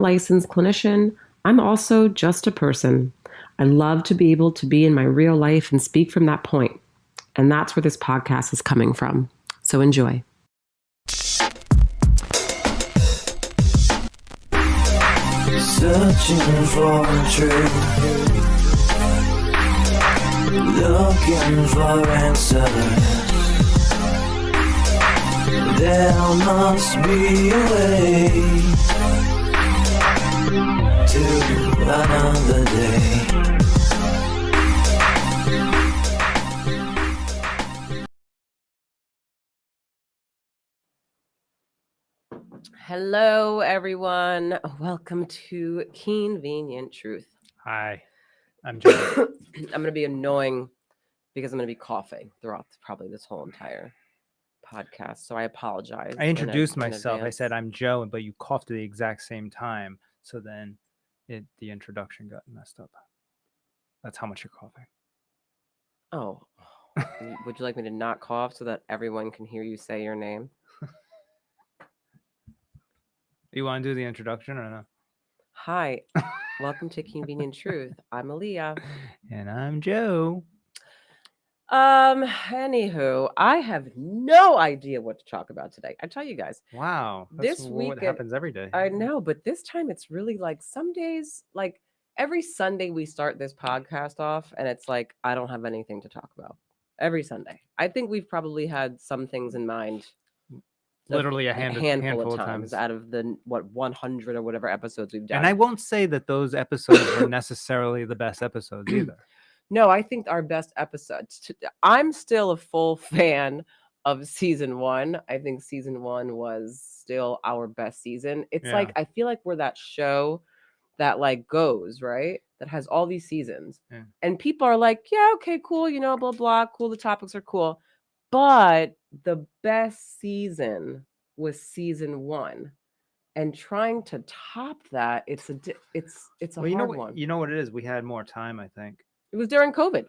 licensed clinician, I'm also just a person. I love to be able to be in my real life and speak from that point. And that's where this podcast is coming from. So enjoy. Searching for truth, looking for answers. There must be a way to another day. Hello, everyone. Welcome to Keanvenient Truth. Hi, I'm Joe. I'm going to be annoying because I'm going to be coughing throughout probably this whole entire podcast. So I apologize. I introduced in myself. I advance. said I'm Joe, but you coughed at the exact same time. So then the introduction got messed up. That's how much you're coughing. Oh, would you like me to not cough so that everyone can hear you say your name? You want to do the introduction or no? Hi, welcome to Keanvenient Truth. I'm Aaliyah. And I'm Joe. Anywho, I have no idea what to talk about today. I tell you guys, Wow. this That's what weekend happens every day. I know, but this time it's really like some days, like every Sunday we start this podcast off, and it's like I don't have anything to talk about. Every Sunday, I think we've probably had some things in mind. Literally a handful of of times out of the 100 or whatever episodes we've done. And I won't say that those episodes were necessarily the best episodes either. No, I think our best episodes. I'm still a full fan of season 1. I think season 1 was still our best season. It's Yeah. like I feel like we're that show that like goes, right? That has all these seasons. Yeah. And people are like, yeah, okay, cool, blah blah, cool, the topics are cool. But the best season was season 1. And trying to top that, it's a hard one. You know what it is? We had more time, I think. It was during COVID.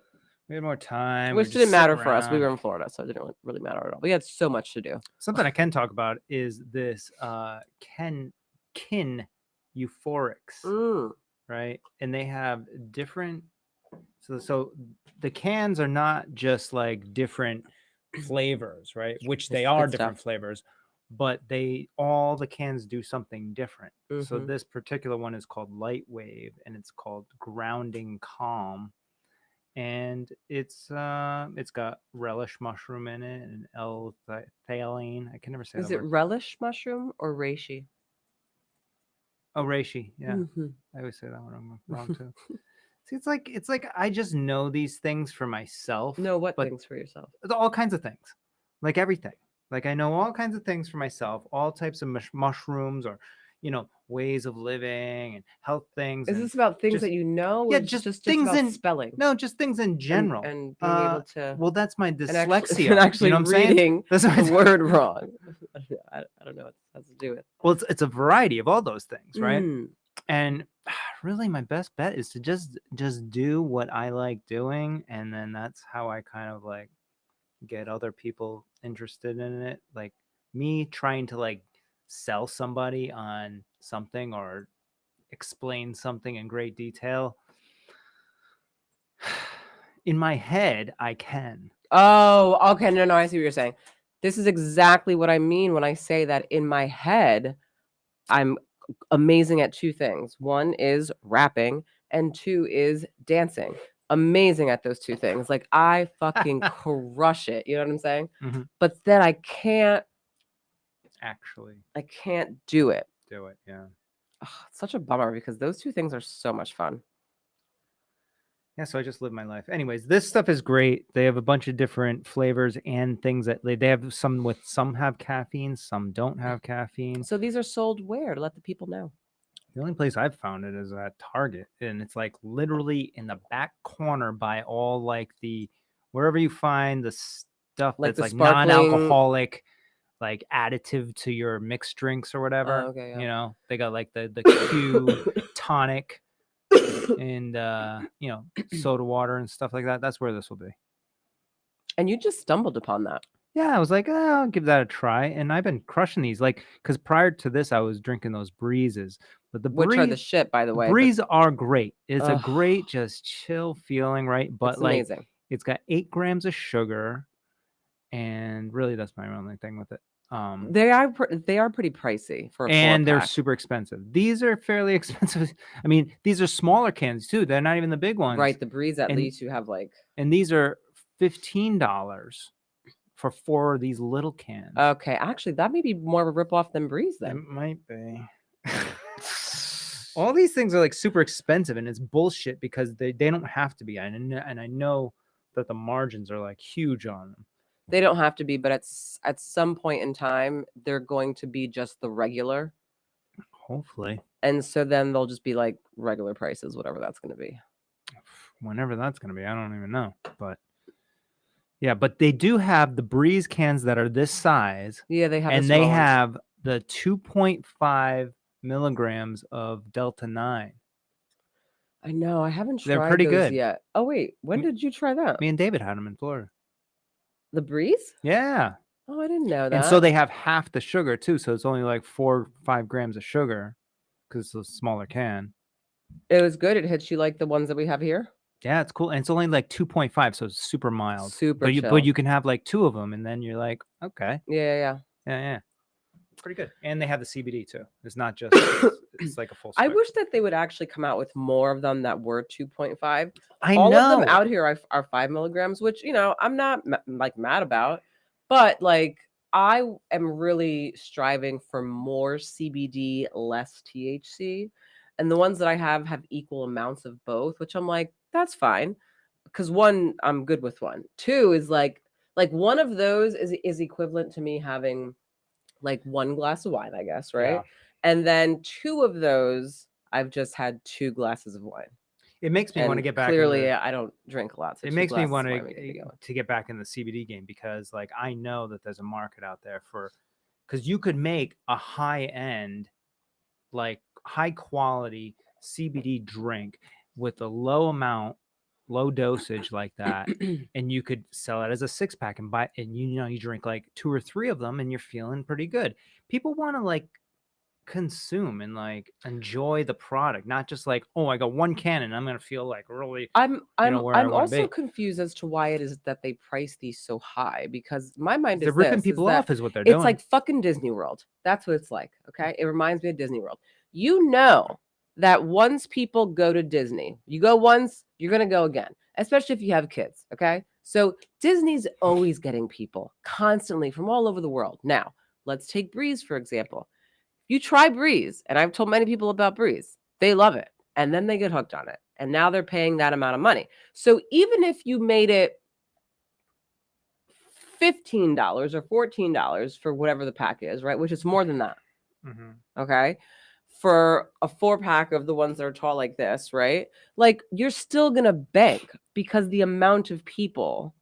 We had more time. Which didn't matter for us. We were in Florida, so it didn't really matter at all. We had so much to do. Something I can talk about is this kin euphorics, right? And they have different. So the cans are not just like different flavors, right? Which they are different flavors, but all the cans do something different. So this particular one is called Light Wave, and it's called Grounding Calm. And it's got relish mushroom in it and L-theanine. I can never say that. Is it relish mushroom or reishi? Oh, reishi, yeah. I always say that one. I'm wrong too. See, it's like I just know these things for myself. No, what things for yourself? All kinds of things, like everything. Like I know all kinds of things for myself, all types of mushrooms or ways of living and health things. Is this about things that you know? Yeah, just things about in spelling. No, just things in general. And being able to. Well, that's my dyslexia. And actually reading the word wrong. I don't know what this has to do with. Well, it's a variety of all those things, right? And really, my best bet is to just do what I like doing, and then that's how I kind of like get other people interested in it. Like me trying to like sell somebody on something or explain something in great detail. In my head, I can. Oh, okay. No, I see what you're saying. This is exactly what I mean when I say that in my head, I'm amazing at 2 things. 1 is rapping, and 2 is dancing. Amazing at those 2 things. Like I fucking crush it. You know what I'm saying? But then I can't do it. Yeah. Ugh, it's such a bummer because those 2 things are so much fun. Yeah, so I just live my life. Anyways, this stuff is great. They have a bunch of different flavors and things that they have some have caffeine, some don't have caffeine. So these are sold where, to let the people know? The only place I've found it is at Target, and it's like literally in the back corner by all like wherever you find the stuff like that's like sparkling... non-alcoholic, like additive to your mixed drinks or whatever. Okay, yeah. They got like the Q tonic and soda water and stuff like that. That's where this will be. And you just stumbled upon that. Yeah, I was like, I'll give that a try. And I've been crushing these, like, because prior to this, I was drinking those breezes. But the which are the Breeze, shit, by the way. Breeze are great. It's a Ugh. great, just chill feeling, right? But It's like, amazing. it's got 8 grams of sugar, and really, that's my only thing with it. They are pretty pricey for a And they're 4-pack. super expensive. These are fairly expensive. I mean, these are smaller cans too. They're not even the big ones. Right, the Breeze at And- least you have like. And these are $15 for 4 of these little cans. Okay, actually, that may be more of a ripoff than Breeze It then. might be. All these things are like super expensive, and it's bullshit because they don't have to be. And I know that the margins are like huge on them. They don't have to be, but at some point in time, they're going to be just the regular. Hopefully. And so then they'll just be like regular prices, whatever that's going to be. Whenever that's going to be, I don't even know. But yeah, but they do have the Breeze cans that are this size. Yeah, they have. And they have the 2.5 milligrams of Delta 9. I know. I haven't tried They're pretty those good yet. Oh wait, when did you try that? Me and David had them in Florida. The Breeze? Yeah. Oh, I didn't know that. And so they have half the sugar too. So it's only like 4 or 5 grams of sugar because it's a smaller can. It was good. It hits you like the ones that we have here. Yeah, it's cool. And it's only like 2.5, so it's super mild. Super But chill. you can have like 2 of them, and then you're like, okay. Yeah. Pretty good. And they have the CBD too. It's not just it's like a full I spectrum. wish that they would actually come out with more of them that were 2.5. I All know. of them out here are 5 milligrams, which I'm not like mad about, but like I am really striving for more CBD, less THC, and the ones that I have equal amounts of both, which I'm like, that's fine, because one, I'm good with one. Two is like one of those is equivalent to me having like 1 glass of wine, I guess, right? Yeah. And then 2 of those, I've just had 2 glasses of wine. It makes me want to get back. Clearly, I don't drink a lot. So it 2 makes me glasses want of wine would get me going. to get back in the CBD game because, like, I know that there's a market out there because you could make a high end, like high quality CBD drink with a low dosage like that, and you could sell it as a 6-pack and buy. And you drink like 2 or 3 of them, and you're feeling pretty good. People want to like consume and like enjoy the product, not just like, oh, I got 1 can and I'm gonna feel like really I'm where I wanna also be. confused as to why it is that they price these so high, because my mind They're is ripping this, people is that off is what they're doing. it's like fucking Disney World. That's what it's like. Okay, it reminds me of Disney World. You know that once people go to Disney, you go once, you're gonna go again, especially if you have kids. Okay, so Disney's always getting people constantly from all over the world. Now let's take Breeze for example. You try Breeze, and I've told many people about Breeze. They love it, and then they get hooked on it, and now they're paying that amount of money. So even if you made it $15 or $14 for whatever the pack is, right, which is more than that, okay, for a 4-pack of the ones that are tall like this, right, like you're still gonna bank because the amount of people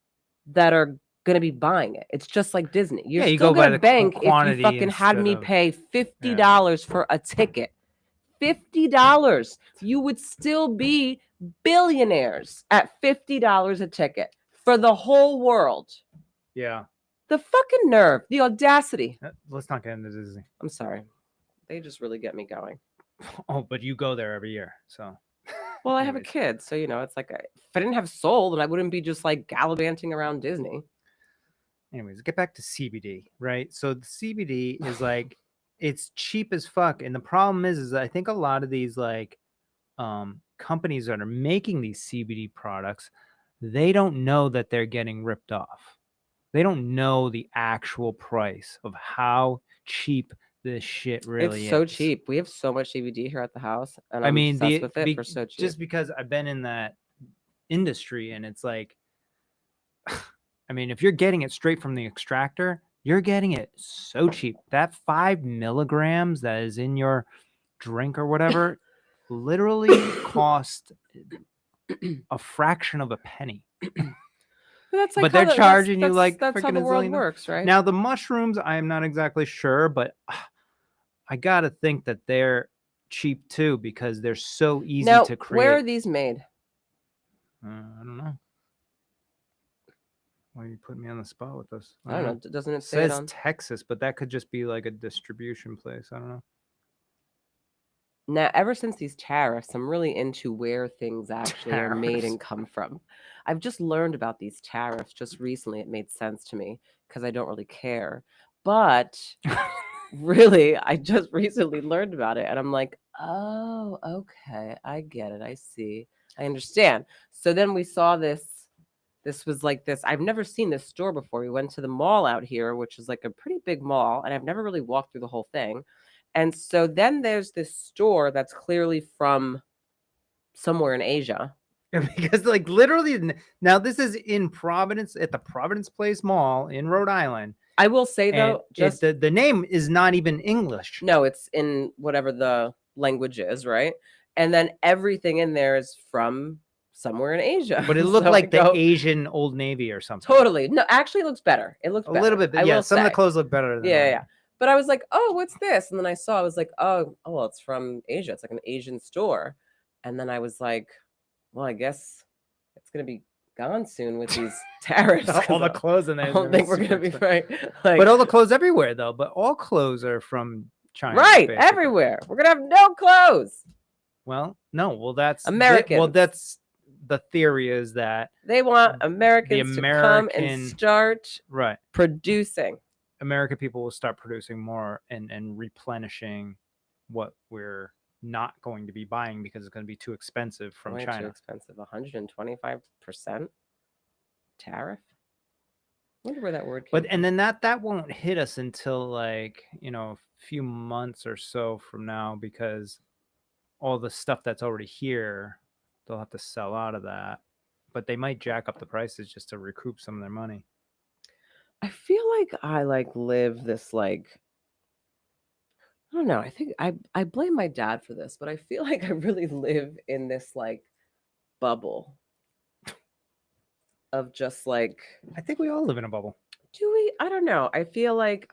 that are gonna be buying it. It's just like Disney. You're you still go by gonna the bank if you quantity fucking had instead me of- pay $50 for a ticket. $50. You would still be billionaires at $50 a ticket for the whole world. Yeah. The fucking nerve, the audacity. Let's not get into Disney. I'm sorry. They just really get me going. Oh, but you go there every year, so. Well, I have a Anyways. kid, so it's like if I didn't have Soul, then I wouldn't be just like gallivanting around Disney. Anyways, get back to CBD, right? So the CBD is like, it's cheap as fuck, and the problem is I think a lot of these like companies that are making these CBD products, they don't know that they're getting ripped off. They don't know the actual price of how cheap this shit really is. It's so cheap. We have so much CBD here at the house, and I'm obsessed with it for so cheap. Just because I've been in that industry, and it's like, I mean, if you're getting it straight from the extractor, you're getting it so cheap. That 5 milligrams that is in your drink or whatever literally cost a fraction of a penny. But they're charging you like that's how the world works, right? Now the mushrooms, I am not exactly sure, but I gotta think that they're cheap too because they're so easy to create. Where are these made? I don't know. Why are you putting me on the spot with this? I don't know. Doesn't it It say it says on? Texas, but that could just be like a distribution place. I don't know. now ever since these tariffs, I'm really into where things actually are made and come from. I've just learned about these tariffs just recently. It made sense to me because I don't really care. But really, I just recently learned about it and I'm like, oh, okay, I get it. I see. I understand. So then we saw this. This was like this. I've never seen this store before. We went to the mall out here, which is like a pretty big mall, and I've never really walked through the whole thing. And so then there's this store that's clearly from somewhere in Asia. Because like literally now this is in Providence at the Providence Place Mall in Rhode Island. I will say And though, just the name is not even English. no, it's in whatever the language is, right? And then everything in there is from somewhere in Asia. But it looked So I like the go, Asian Old Navy or something. totally. No, actually, it looks better. It looks A better. little bit, I yeah. will Some of the say. clothes look better than Yeah. But I was like, oh, what's this? And then I saw, I was like, oh, well, it's from Asia. It's like an Asian store. And then I was like, well, I guess it's gonna be gone soon with these tariffs. all the clothes in there. I don't think we're gonna be right. Like, But all the clothes everywhere though. But all clothes are from China. right, basically. everywhere. We're gonna have no clothes. Well, no. Well, that's Americans. that's the theory is that They want Americans to come and American- start right. producing. American people will start producing more and replenishing what we're not going to be buying because it's going to be too expensive from Way China. too expensive. 125% tariff. I wonder where that word came But from. and then that won't hit us until like, you know, a few months or so from now because all the stuff that's already here, they'll have to sell out of that. But they might jack up the prices just to recoup some of their money. I feel like I live this I don't know. I think I blame my dad for this, but I feel like I really live in this bubble of just I think we all live in a bubble. do we? I don't know. I feel like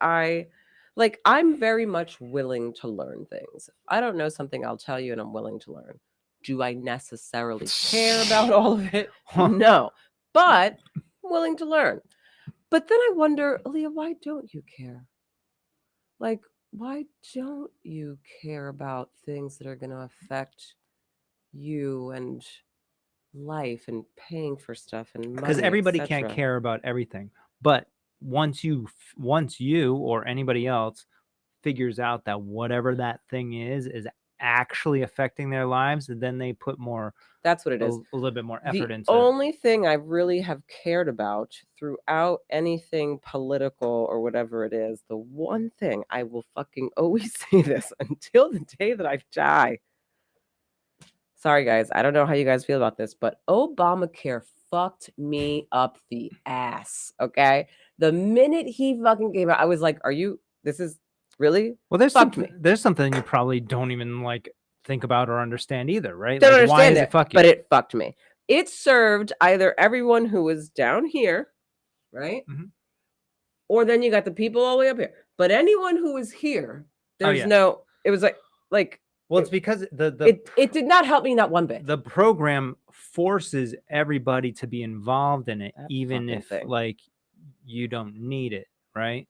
I'm very much willing to learn things. If I don't know something, I'll tell you and I'm willing to learn. Do I necessarily care about all of it? No. But I'm willing to learn. But then I wonder, Aaliyah, why don't you care? Like, why don't you care about things that are going to affect you and life and paying for stuff and money? Because everybody et can't cetera? care about everything. But once you or anybody else figures out that whatever that thing is actually affecting their lives, then they put more That's what it is. a little bit more effort The into it. only thing I really have cared about throughout anything political or whatever it is, the one thing I will fucking always say this until the day that I die. Sorry, guys. I don't know how you guys feel about this, but Obamacare fucked me up the ass. Okay. The minute he fucking came out, I was like, this is really? Well, there's fucked something me. there's something you probably don't even think about or understand either, right? Don't Like, understand why is it, it fuck you? but it fucked me. It served either everyone who was down here, right? Mhm. Or then you got the people all the way up here. But anyone who was here, there's yeah. it was like Well, it's because the it did not help me not one bit. the program forces everybody to be involved in it, That even fucking if thing. you don't need it, right?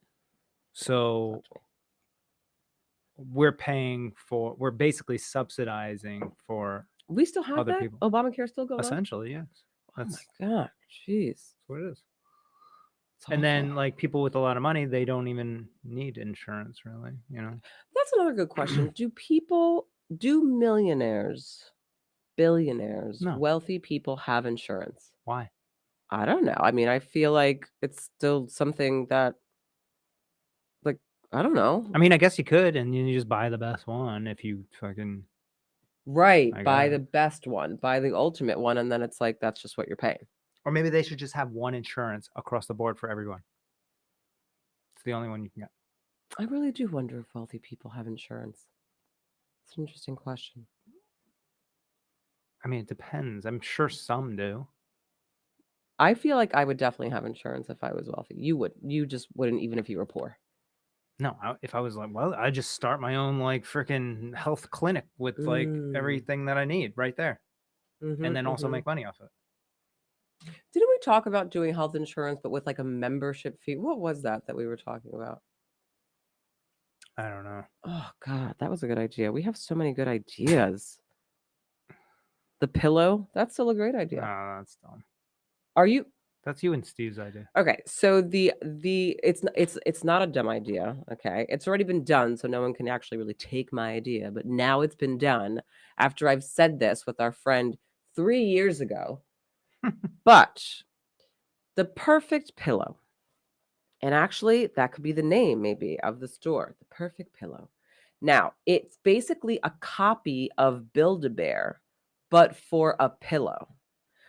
So Fucked me. we're basically subsidizing for We still have other that? people. Obamacare still going on? Essentially, yes. Oh That's my god, jeez. what it is. It's And then awful. like people with a lot of money, they don't even need insurance really, you know. That's another good question. Do millionaires, billionaires, No. wealthy people have insurance? Why? I don't know. I mean, I feel like it's still something that, I don't know. I mean, I guess you could, and you just buy the best one if you fucking Right. I Buy got the it. best one, buy the ultimate one, and then it's like that's just what you're paying. Or maybe they should just have one insurance across the board for everyone. It's the only one you can get. I really do wonder if wealthy people have insurance. It's an interesting question. I mean, it depends. I'm sure some do. I feel like I would definitely have insurance if I was wealthy. You would. You just wouldn't, even if you were poor. No, if I was like, well, I just start my own like freaking health clinic with like everything that I need right there, and then also make money off it. Didn't we talk about doing health insurance, but with like a membership fee? What was that we were talking about? I don't know. Oh God, that was a good idea. We have so many good ideas. The pillow, that's still a great No, idea. that's dumb. Are you That's you and Steve's idea. okay? So it's not a dumb idea. Okay, it's already been done, so no one can actually really take my idea. But now it's been done after I've said this with our friend 3 years ago. But the perfect pillow, and actually that could be the name maybe of the store, the perfect pillow. Now it's basically a copy of Build-A-Bear, but for a pillow.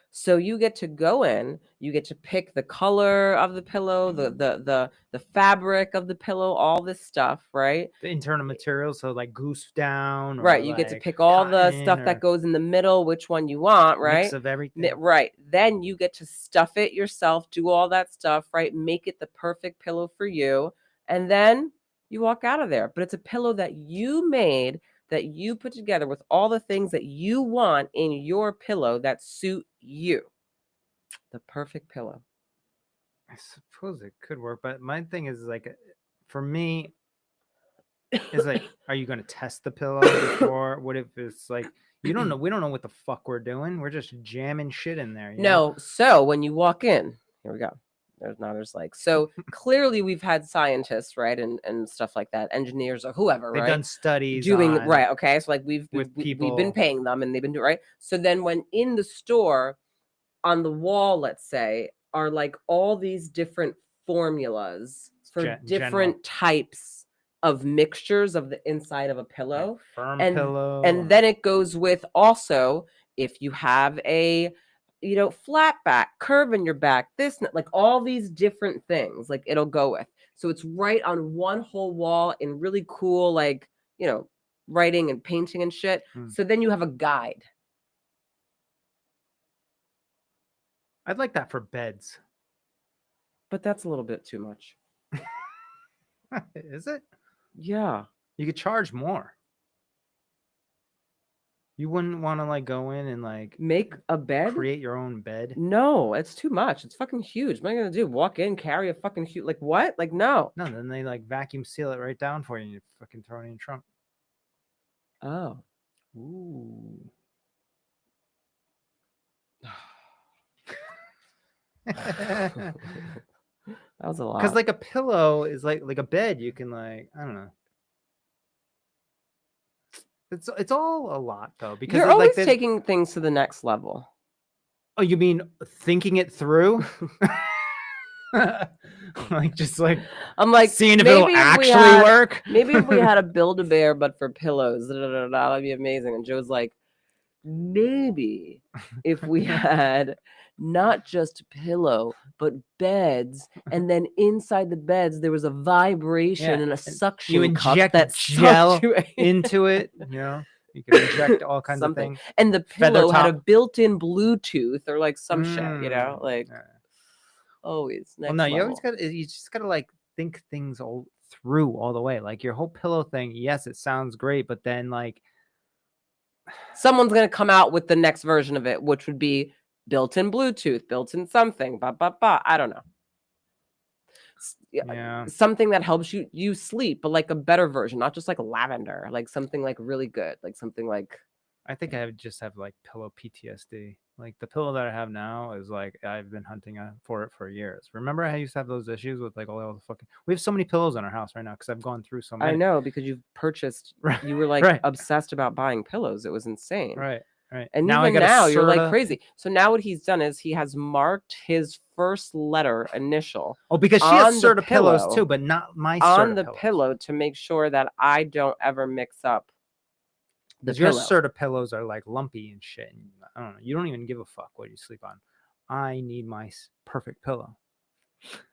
So you get to go in, you get to pick the color of the pillow, the fabric of the pillow, all this stuff, right? The internal materials, so like goose down, or Right, you get to like pick all the cotton, stuff that or goes in the middle, which one you want, mix right? of everything. Right. Then you get to stuff it yourself, do all that stuff, right? Make it the perfect pillow for you, and then you walk out of there. But it's a pillow that you made, that you put together with all the things that you want in your pillow that suit you. The perfect pillow. I suppose it could work, but my thing is like, for me, is like, are you going to test the pillow before? What if it's like, you don't know? We don't know what the fuck we're doing. We're just jamming shit in there. You know? No, so when you walk in, here we go. There's like, so clearly we've had scientists, right, and stuff like that, engineers or whoever, They've right, done studies doing on, right. Okay, so like we've with been people. paying them and they've been doing right. So then when in the store on the wall, let's say, are like all these different formulas for General. different types of mixtures of the inside of a like pillow, firm and pillow, and then it goes with also if you have a flat back, curve in your back, this like all these different things, like it'll go with. So it's right on one whole wall in really cool, like writing and painting and shit. So then you have a guide. I'd like that for beds. But that's a little bit too much. Is it? Yeah. You could charge more. You wouldn't want to like go in and like Make a bed? create your own bed? No, it's too much. It's fucking huge. What am I gonna do? Walk in, carry a fucking huge, like what? Like no. No, then they like vacuum seal it right down for you and you fucking throw it in your trunk. Oh. Ooh. That was a lot. Because like a pillow is like a bed. You can like, I don't know. It's all a lot though, because you're it's always like taking things to the next level. Oh, you mean thinking it through? Like just like I'm like seeing if it'll maybe actually work. Maybe if we had a Build-A-Bear but for pillows, that'd be amazing. And Joe's like, maybe if we had not just a pillow but beds, and then inside the beds there was a vibration and a suction you cup inject that gel you into it, you can inject all kinds of things, and the Feather pillow had a top. built-in Bluetooth or like some shit, like Yeah. always next Well, no, you level. just gotta like think things all through all the way. Like your whole pillow thing, yes, it sounds great, but then like someone's gonna come out with the next version of it, which would be built-in Bluetooth, built-in something, I don't know. yeah, Something that helps you sleep, but like a better version, not just like lavender, like something like really good, like something like. I think I just have like pillow PTSD. Like the pillow that I have now is like I've been hunting for it for years. Remember I used to have those issues with like all the fucking. We have so many pillows in our house right now because I've gone through so many. I know, because you've purchased. Right, you were like right. obsessed about buying pillows. It was insane. Right. And now even I got now a you're like Serta. crazy. So now what he's done is he has marked his first letter initial. Oh, because she has Serta pillows too, but not my on Serta the pillows. pillow to make sure that I don't ever mix up the your pillow. Serta pillows are like lumpy and shit. And I don't know. You don't even give a fuck what you sleep on. I need my perfect pillow.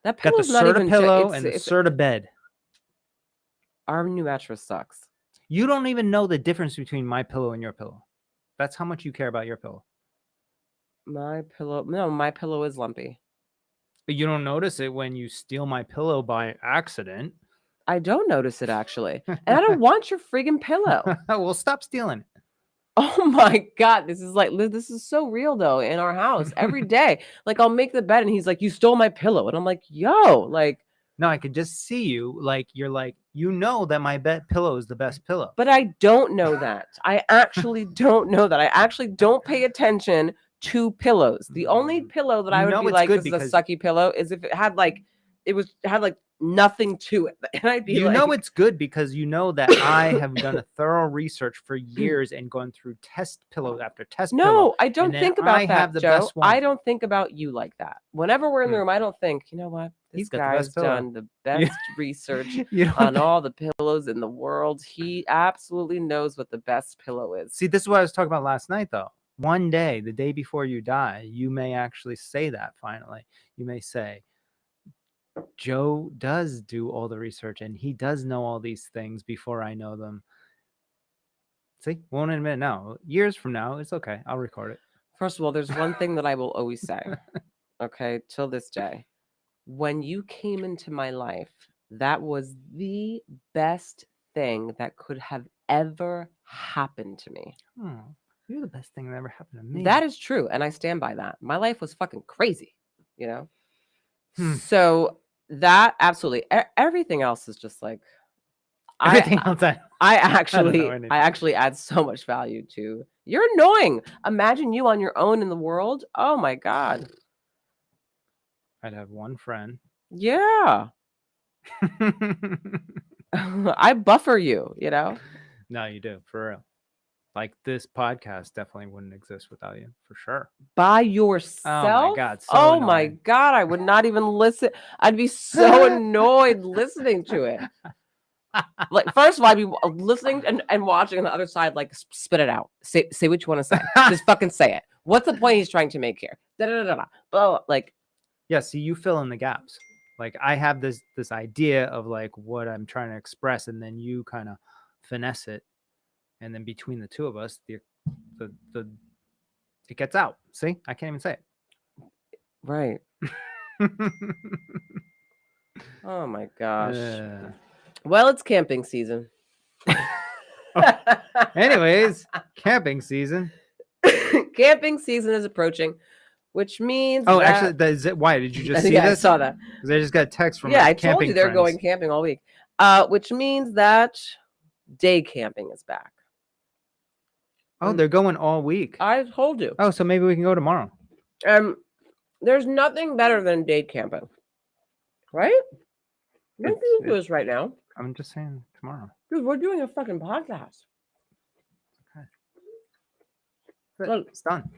That Got the pillow's not Serta even pillow and the Serta bed. Our new mattress sucks. You don't even know the difference between my pillow and your pillow. That's how much you care about your pillow. My pillow is lumpy. But you don't notice it when you steal my pillow by accident. I don't notice it actually. And I don't want your friggin' pillow. Well, stop stealing it. Oh my God. This is so real though in our house every day. Like I'll make the bed and he's like, you stole my pillow. And I'm like, yo, like, No, I could just see you. Like you're like, you know that my bed pillow is the best pillow. But I don't know that. I actually don't know that. I actually don't pay attention to pillows. The only pillow that I You would know be it's like, good this is a because- sucky pillow, is if it had like nothing to it. And I'd be You like, know it's good because you know that I have done a thorough research for years and gone through test pillow after test pillow. no, I don't then think about I that, have the Joe. best one. I don't think about you like that. Whenever we're in the Hmm. room, I don't think, you know what? This He's got the best guy's pillow. done the best research You don't on all the pillows in the world. He absolutely knows what the best pillow is. See, this is what I was talking about last night, though. One day, the day before you die, you may actually say that finally. You may say, Joe does do all the research and he does know all these things before I know them. See, won't admit now. Years from now, it's okay. I'll record it. First of all, there's one thing that I will always say, okay, till this day. When you came into my life, that was the best thing that could have ever happened to me. Oh, you're the best thing that ever happened to me. That is true, and I stand by that. My life was fucking crazy, you know? Hmm. So that absolutely everything else is just like everything else. I know anything. actually add so much value to. You're annoying. Imagine you on your own in the world. Oh my god. I'd have one friend. Yeah. I buffer you, you know? No, you do, for real. Like this podcast definitely wouldn't exist without you, for sure. By yourself? God, so oh my annoying. god, I would not even listen. I'd be so annoyed listening to it. Like, first of all, I'd be listening and watching on the other side, like, spit it out. Say what you want to say. Just fucking say it. What's the point he's trying to make here? Da, da, da, da, blah, blah. Like, Yeah, see, you fill in the gaps. Like I have this idea of like what I'm trying to express, and then you kind of finesse it, and then between the two of us, the it gets out. See, I can't even say right. it. Oh my gosh. Uh, Well, it's camping season. anyways, camping season. Camping season is approaching, which means Oh, that, actually, is it? Why did you just see yeah, this? I saw that. Because I just got a text from Yeah, my I told camping you they're friends. going camping all week. Which means that day camping is back. Oh, they're going all week. I told you. Oh, so maybe we can go tomorrow. There's nothing better than day camping, right? You don't do this right now, I'm just saying tomorrow. dude. We're doing a fucking podcast. Look, It's done.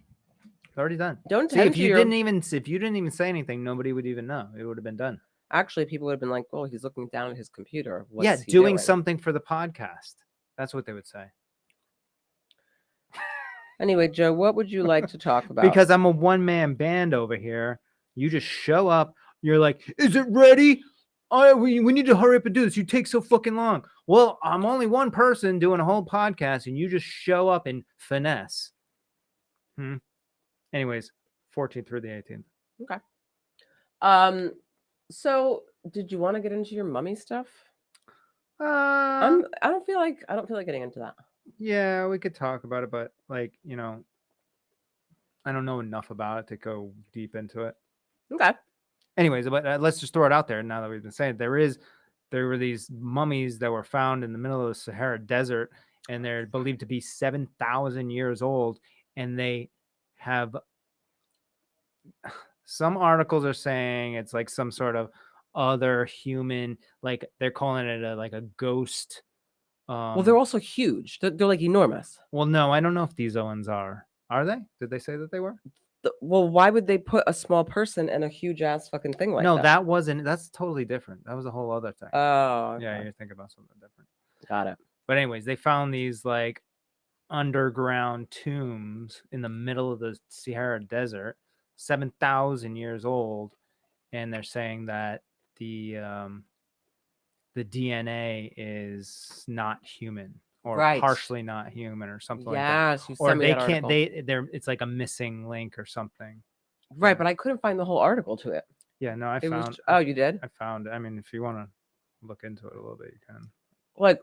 It's already done. don't See, tend if to you your... didn't even say anything, nobody would even know. It would have been done. Actually, people would have been like, "Oh, he's looking down at his computer. What's Yeah, he doing something for the podcast. That's what they would say. Anyway, Joe, what would you like to talk about? Because I'm a one-man band over here. You just show up. You're like, "Is it ready? We need to hurry up and do this. You take so fucking long." Well, I'm only one person doing a whole podcast, and you just show up and finesse. Anyways, 14th through the 18th. Okay. So did you want to get into your mummy stuff? I don't feel like getting into that. Yeah, we could talk about it, but like, I don't know enough about it to go deep into it. Okay. Anyways, but let's just throw it out there now that we've been saying it. There were these mummies that were found in the middle of the Sahara Desert, and they're believed to be 7,000 years old, and they have some articles are saying it's like some sort of other human, like they're calling it a ghost. Well, they're also huge. They're like enormous. Well, no, I don't know if these ones are. Are they? Did they say that they were? Well, why would they put a small person in a huge ass fucking thing like that? No, that wasn't. That's totally different. That was a whole other thing. Oh, okay. Yeah, you're thinking about something different. Got it. But anyways, they found these like underground tombs in the middle of the Sahara Desert, 7,000 years old, and they're saying that the DNA is not human or Right. partially not human or something like that. Yes, you Or sent me they that can't. article. They're. It's like a missing link or something. Right, but I couldn't find the whole article to it. Yeah, no, I It found. was. Oh, you did? I found. I mean, if you want to look into it a little bit, you can. Like,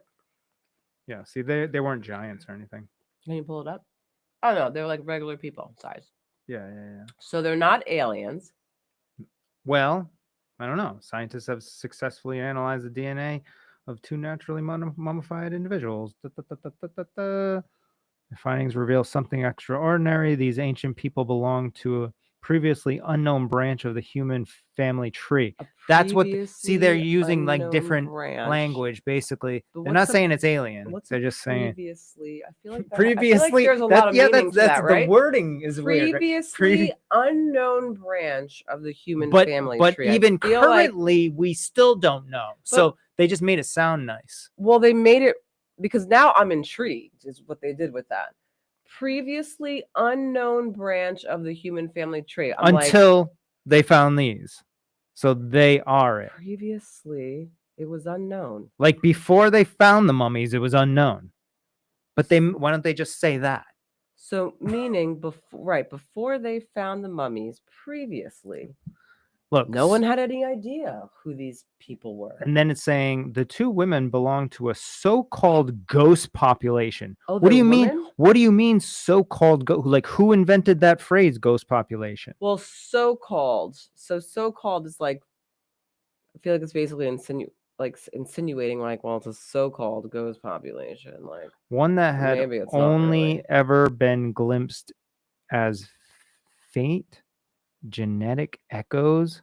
Yeah. See, they weren't giants or anything. can you pull it up? Oh no, they're like regular people size. Yeah. So they're not aliens. Well, I don't know. Scientists have successfully analyzed the DNA of 2 naturally mummified individuals. The findings reveal something extraordinary. These ancient people belong to a previously unknown branch of the human family tree. A That's what. See, they're previously using like unknown different branch. language. Basically, But they're what's not a- saying it's alien. What's They're a just saying previously? I feel like previously. there's a lot of meaning to that, right? The wording is weird. Right? Previously unknown branch of the human But family but tree. I even feel like- currently, we still don't know. So they just made it sound nice. well, they made it because now I'm intrigued. Is what they did with that. Previously unknown branch of the human family tree. I'm Until they found these, so they are it. previously it was unknown. Like before they found the mummies, it was unknown. But why don't they just say that? So meaning before they found the mummies, previously, Look, no one had any idea who these people were. And then it's saying the 2 women belong to a so-called ghost population. Oh, what do you women? mean? What do you mean so-called ghost? Like who invented that phrase, ghost population? Well, so-called. So so-called is like, I feel like it's basically insinuating like, well, it's a so-called ghost population. Like one that had maybe it's only not really. ever been glimpsed as faint genetic echoes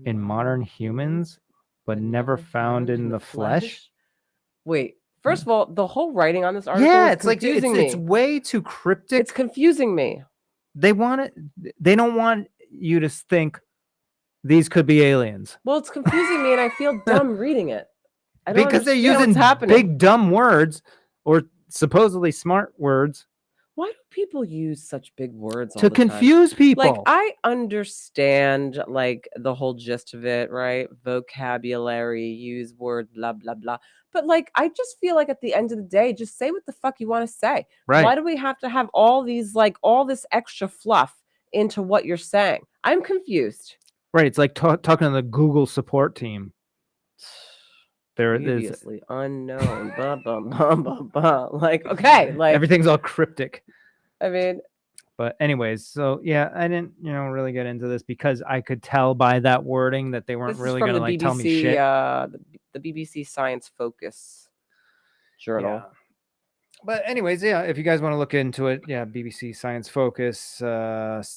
in modern humans, but never found in the flesh. Wait, first of all, the whole writing on this article Yeah, is it's like confusing it's me. way too cryptic. It's confusing me. They don't want you to think these could be aliens. Well, it's confusing me, and I feel dumb reading it. I don't Because they're understand using what's happening. big dumb words or supposedly smart words Why do people use such big words all to the time? confuse people. Like, I understand like the whole gist of it, right? Vocabulary, use word, blah blah blah. But like, I just feel like at the end of the day, just say what the fuck you want to say. Right. Why do we have to have all this extra fluff into what you're saying? I'm confused. Right. It's like talking to the Google support team. There it is. Previously unknown. Blah, blah, blah, blah, blah. Like, okay, like everything's all cryptic. I mean, but anyways, so yeah, I didn't, really get into this because I could tell by that wording that they weren't really going to like tell me shit. The BBC Science Focus journal. Yeah. But anyways, yeah, if you guys want to look into it, yeah, BBC Science Focus,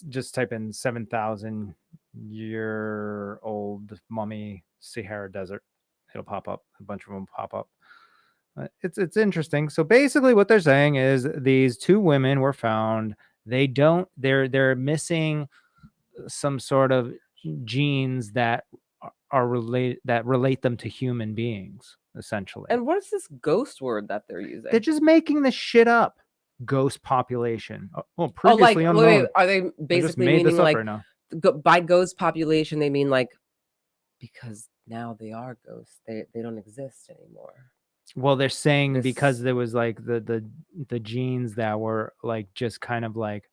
just type in 7,000-year-old mummy Sahara Desert. It'll pop up. A bunch of them pop up. It's interesting. So basically what they're saying is these 2 women were found. They're missing some sort of genes that relate them to human beings, essentially. And what is this ghost word that they're using? They're just making this shit up. Ghost population. Well, previously unknown. Wait, are they basically meaning like right by ghost population they mean like because now they are ghosts. They don't exist anymore. Well, they're saying because there was like the genes that were like just kind of like,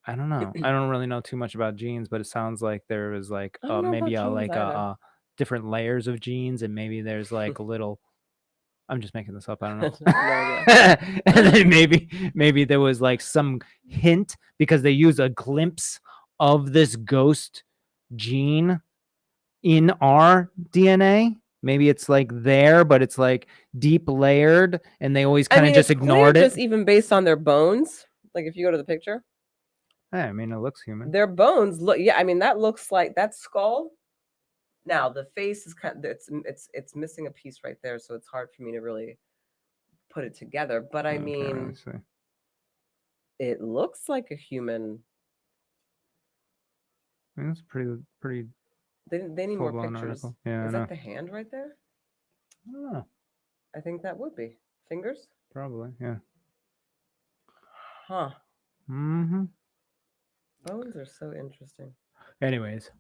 I don't know. I don't really know too much about genes, but it sounds like there was like maybe different layers of genes, and maybe there's like a little. I'm just making this up. I don't know. And then maybe there was like some hint because they use a glimpse of this ghost gene in our DNA. Maybe it's like there, but it's like deep layered, and they always kind of just ignored it. Just even based on their bones, like if you go to the picture. Yeah, I mean, it looks human. Their bones look. Yeah, I mean that looks like that skull. Now the face is kind of it's missing a piece right there, so it's hard for me to really put it together. But I mean, it looks like a human. I mean, it's pretty. They need more pictures. Yeah, is that the hand right there? I don't know. I think that would be fingers. Probably, yeah. Huh. Mm-hmm. Bones are so interesting. Anyways.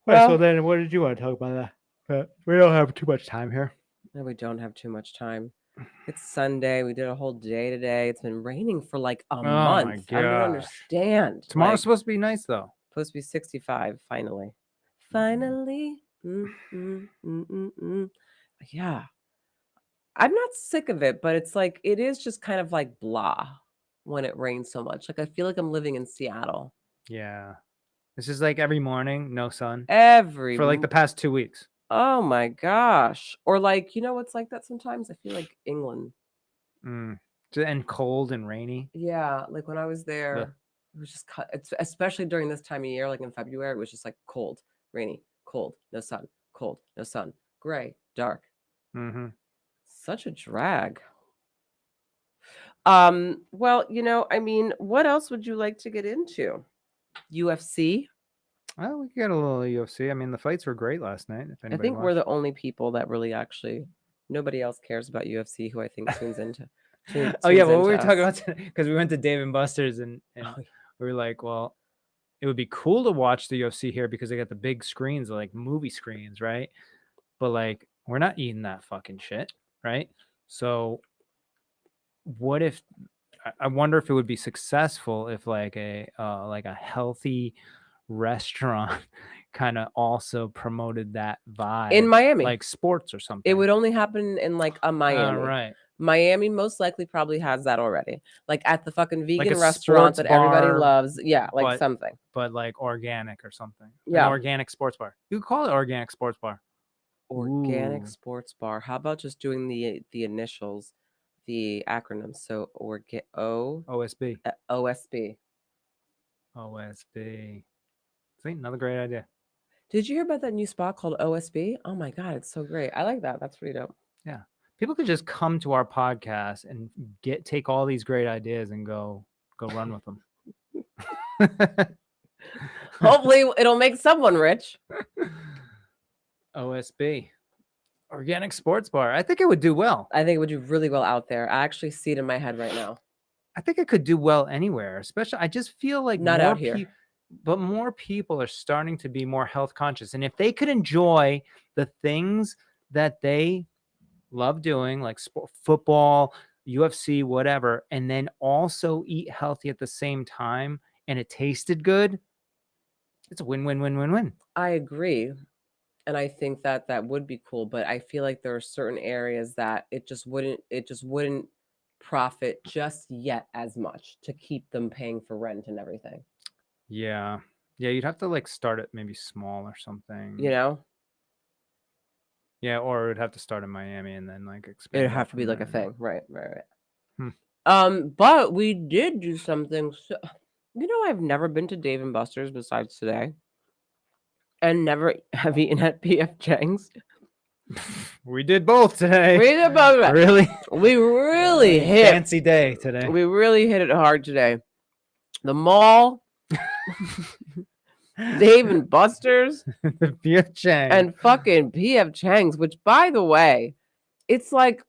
Well, so then what did you want to talk about that? But we don't have too much time here. No, we don't have too much time. It's Sunday. We did a whole day today. It's been raining for like a month. My gosh. I don't understand. Tomorrow's supposed to be nice though. Supposed to be 65 finally. Finally. Yeah. I'm not sick of it, but it's like it is just kind of like blah when it rains so much. Like I feel like I'm living in Seattle. Yeah. This is like every morning, no sun Every for like the past 2 weeks. Oh my gosh. Or like, what's like that sometimes? I feel like England. And cold and rainy. Yeah, like when I was there, it was just especially during this time of year, like in February, it was just like cold, rainy, cold, no sun, cold, no sun, gray, dark. Mm-hmm. Such a drag. Well, I mean, what else would you like to get into? UFC? Well, we get a little UFC. I mean, the fights were great last night. If I anybody think we're watched. the only people that really actually nobody else cares about UFC who I think tunes into. Oh yeah, tunes what we into were talking us. about because we went to Dave and Buster's and Oh, yeah. we were like, well, it would be cool to watch the UFC here because they got the big screens, like movie screens, right? But like, we're not eating that fucking shit, right? So, what if? I wonder if it would be successful if like a healthy restaurant kind of also promoted that vibe In Miami, like sports or something. it would only happen in like a Miami. Right. Miami most likely probably has that already. Like at the fucking vegan Like a restaurant sports that everybody bar, loves. Yeah, like something. But like organic or something. Yeah. An organic sports bar. You could call it organic sports bar. Organic Ooh. sports bar. How about just doing the initials, the acronyms? So OSB. OSB. OSB. See, another great idea. Did you hear about that new spot called OSB? Oh my god, it's so great. I like that. That's pretty dope. Yeah. People could just come to our podcast and take all these great ideas and go run with them. Hopefully it'll make someone rich. OSB. Organic sports bar. I think it would do well. I think it would do really well out there. I actually see it in my head right now. I think it could do well anywhere, especially I just feel like Not out here. But more people are starting to be more health conscious. And if they could enjoy the things that they love doing, like football, UFC, whatever, and then also eat healthy at the same time, and it tasted good, it's a win-win-win-win-win. I agree. And I think that that would be cool. But I feel like there are certain areas that it just wouldn't profit just yet as much to keep them paying for rent and everything. Yeah. Yeah, you'd have to like start it maybe small or something. Yeah, or it would have to start in Miami and then like expand. It'd have to be like a thing. Right. Hmm. But we did do something. So, I've never been to Dave and Buster's besides today. And never have eaten at P.F. Chang's. We did both today. We did both. Really? We really hit. Fancy day today. We really hit it hard today. The mall, Dave and Buster's, the P.F. Chang, and fucking P.F. Chang's, which, by the way, it's like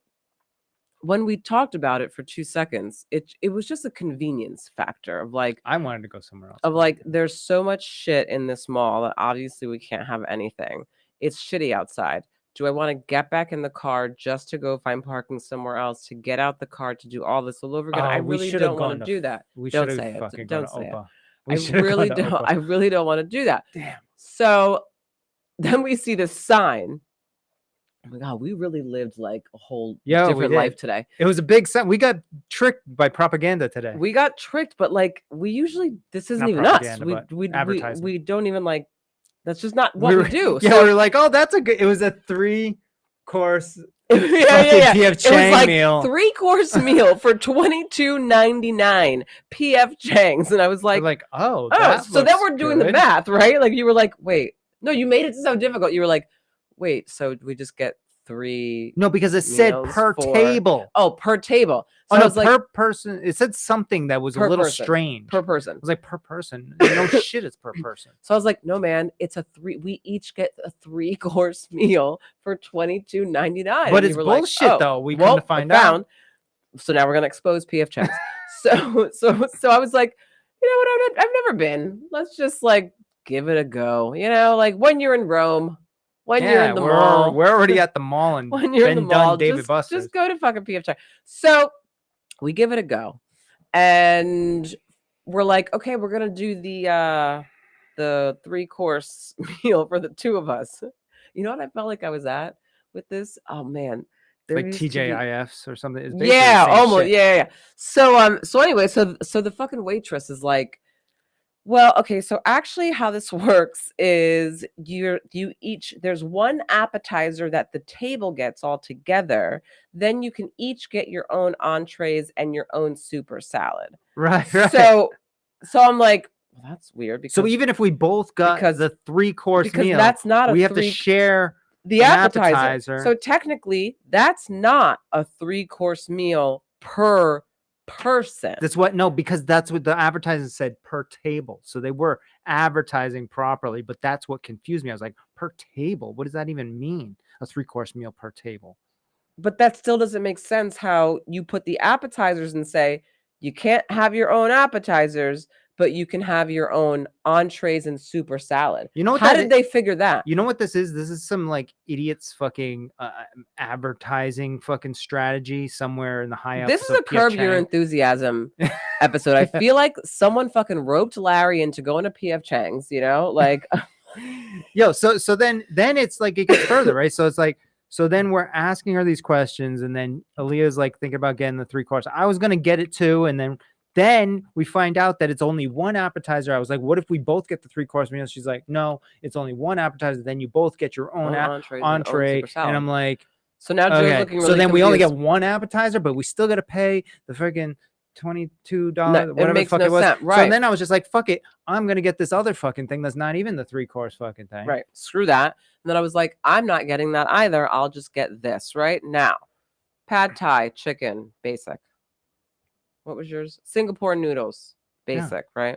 when we talked about it for 2 seconds, it was just a convenience factor of like, I wanted to go somewhere else. of like, there's so much shit in this mall that obviously we can't have anything. It's shitty outside. Do I want to get back in the car just to go find parking somewhere else, to get out the car to do all this all over again? I really don't want to do that. Don't say it. Don't say it. I really don't. I really don't want to do that. Damn. So then we see the sign. Oh my god, we really lived like a whole different life today. It was a big sign. We got tricked by propaganda today. We got tricked, but like this isn't even us. We don't even like. That's just not what we do. Yeah, we were like, oh, that's a good. It was a 3-course. Yeah. PF Chang it was like meal. 3-course meal for $22.99. PF Chang's, and I was like, oh, so then we're doing the math, right? Like you were like, wait, no, you made it so difficult. You were like, wait, so we just get 3? No, because it said per table. Oh, per table. So I was per person. It said something that was a little strange. Per person. I was like, per person. No shit, it's per person. So I was like, no, man, it's a 3. We each get a 3-course meal for $22.99. But it's bullshit, though. We come to find out. So now we're gonna expose PF Chang's. so I was like, you know what? I've never been. Let's just like give it a go. Like when you're in Rome. When you're in the mall, we're already at the mall and when you're in the mall, David Buster's. Just go to fucking PF Chang. So we give it a go, and we're like, okay, we're gonna do the 3-course meal for the 2 of us. You know what I felt like I was at with this? Oh man, like TJIFs or something. It's yeah, almost. Yeah. So anyway, so the fucking waitress is like, Well, okay, so actually how this works is you each there's one appetizer that the table gets all together. Then you can each get your own entrees and your own super salad. Right. So I'm like, well, that's weird So because even if we both got because the 3-course meal, that's not a we have to three share the an appetizer. appetizer. So technically, that's not a 3-course meal per person. That's what because that's what the advertising said, per table. So they were advertising properly, but that's what confused me. I was like, per table? What does that even mean? A 3-course meal per table. But that still doesn't make sense how you put the appetizers and say you can't have your own appetizers, but you can have your own entrees and super salad. You know what How that did they figure that? You know what this is? This is some like idiots fucking advertising fucking strategy somewhere in the high ups. This is a Curb Your Enthusiasm episode. I feel like someone fucking roped Larry into going to PF Chang's, you know? Like yo, so then it's like it gets further, right? So it's like so then we're asking her these questions, and then Aaliyah's like thinking about getting the 3-course. I was gonna get it too, and then we find out that it's only one appetizer. I was like, what if we both get the 3-course meal? She's like, no, it's only one appetizer. Then you both get your own entree. And I'm like, so now Joe's looking really so then confused. we only get one appetizer, but we still got to pay the friggin' $22, whatever the fuck it was. Right. So then I was just like, fuck it. I'm going to get this other fucking thing that's not even the 3-course fucking thing. Right. Screw that. And then I was like, I'm not getting that either. I'll just get this right now. Pad Thai, chicken, basic. What was yours? Singapore noodles, basic, right?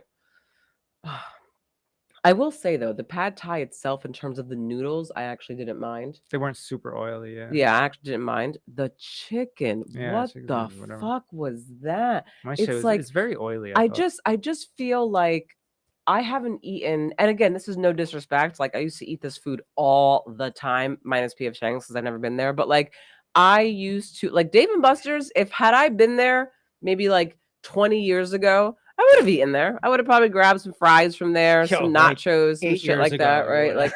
I will say though, the pad thai itself, in terms of the noodles, I actually didn't mind. They weren't super oily, Yeah, I actually didn't mind. The chicken, what the fuck was that? It's very oily. I just feel like I haven't eaten, and again, this is no disrespect. Like I used to eat this food all the time, minus PF Chang's because I've never been there. But like I used to like Dave and Buster's. If had I been there maybe like 20 years ago, I would have eaten there. I would have probably grabbed some fries from there, some nachos, some shit like that, right? Like,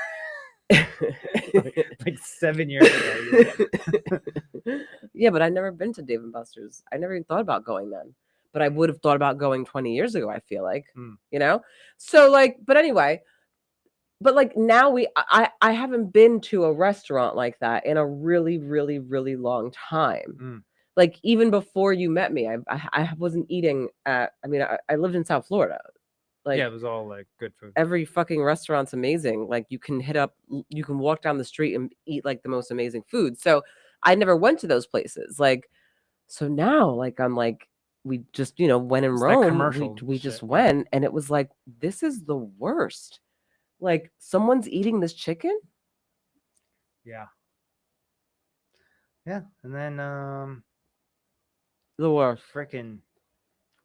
like 7 years ago. Yeah, but I'd never been to Dave and Buster's. I never even thought about going then. But I would have thought about going 20 years ago, I feel like, you know? So like, but anyway, but like now I haven't been to a restaurant like that in a really, really, really long time. Like even before you met me, I wasn't eating at, I mean, I lived in South Florida. Like, yeah, it was all like good food. Every fucking restaurant's amazing. Like you can walk down the street and eat like the most amazing food. So I never went to those places. Like, so now like I'm like, we just, when in Rome, we just went and it was like, this is the worst. Like someone's eating this chicken. Yeah. Yeah. And then, the worst. Freaking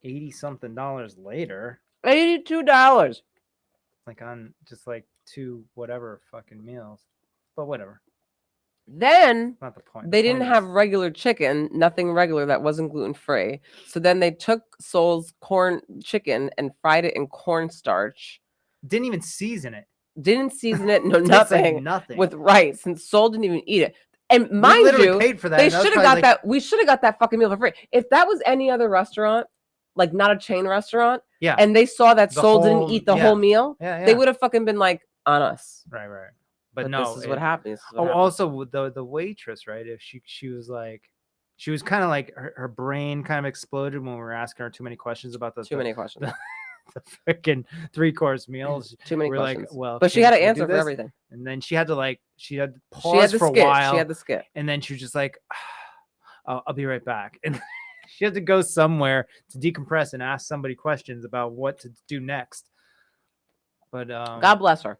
$80-something later. $82. Like on just like 2 whatever fucking meals. But whatever. Then not the point. They didn't have regular chicken, nothing regular that wasn't gluten-free. So then they took Soul's corn chicken and fried it in cornstarch. Didn't even season it. Didn't season it, no nothing. Nothing. With rice, and Soul didn't even eat it. And mind you, paid for that. They should have got that. We should have got that fucking meal for free. If that was any other restaurant, like not a chain restaurant, and they saw that Soul didn't eat the whole meal, they would have fucking been like on us. Right. But no, this is what happens. Also the waitress, right? If she was like, she was kind of like her brain kind of exploded when we were asking her too many questions about too many questions. The freaking 3-course meals. Too many questions. Like, well, but she had to answer for everything. And then she had to pause for a while. She had the skit. And then she was just like, I'll be right back. And she had to go somewhere to decompress and ask somebody questions about what to do next. But God bless her.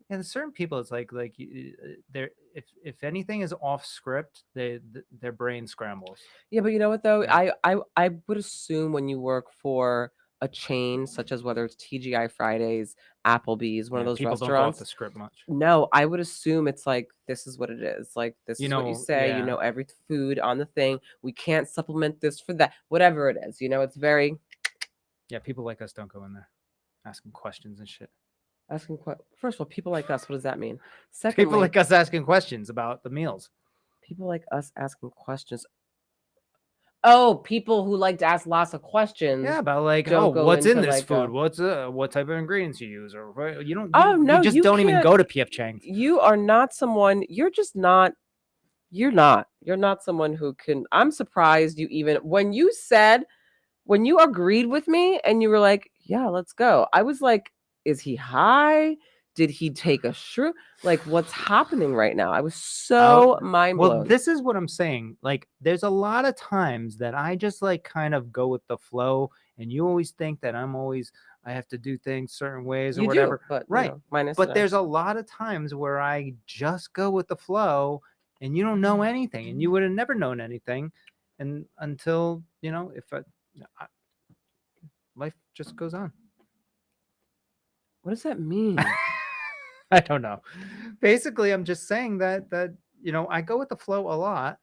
Yeah, there's certain people. It's like they're if anything is off script, their brain scrambles. Yeah, but you know what though, I would assume when you work for a chain such as whether it's TGI Fridays, Applebee's, one of those restaurants, don't go off the script much. No, I would assume it's like this is what it is. Like this is what you say. Yeah. You know every food on the thing. We can't supplement this for that. Whatever it is, it's very. Yeah, people like us don't go in there asking questions and shit. First of all, people like us. What does that mean? Secondly, people like us asking questions about the meals. People like us asking questions. Oh, people who like to ask lots of questions. Yeah, about like, don't oh, go what's in into, this like, food? What's what type of ingredients you use, or you don't. Oh, You no, just you don't even can't. go to PF Chang's. You are not someone. You're just not. You're not. You're not someone who can. I'm surprised you even when you agreed with me and you were like, yeah, let's go. I was like, is he high? Did he take a shroom? Like, what's happening right now? I was so mind Well, blown. this is what I'm saying. Like, there's a lot of times that I just like kind of go with the flow, and you always think that I have to do things certain ways or You whatever. do, but Right. minus But today. there's a lot of times where I just go with the flow, and you don't know anything, and you would have never known anything, and until if life just goes on. What does that mean? I don't know. Basically, I'm just saying that I go with the flow a lot,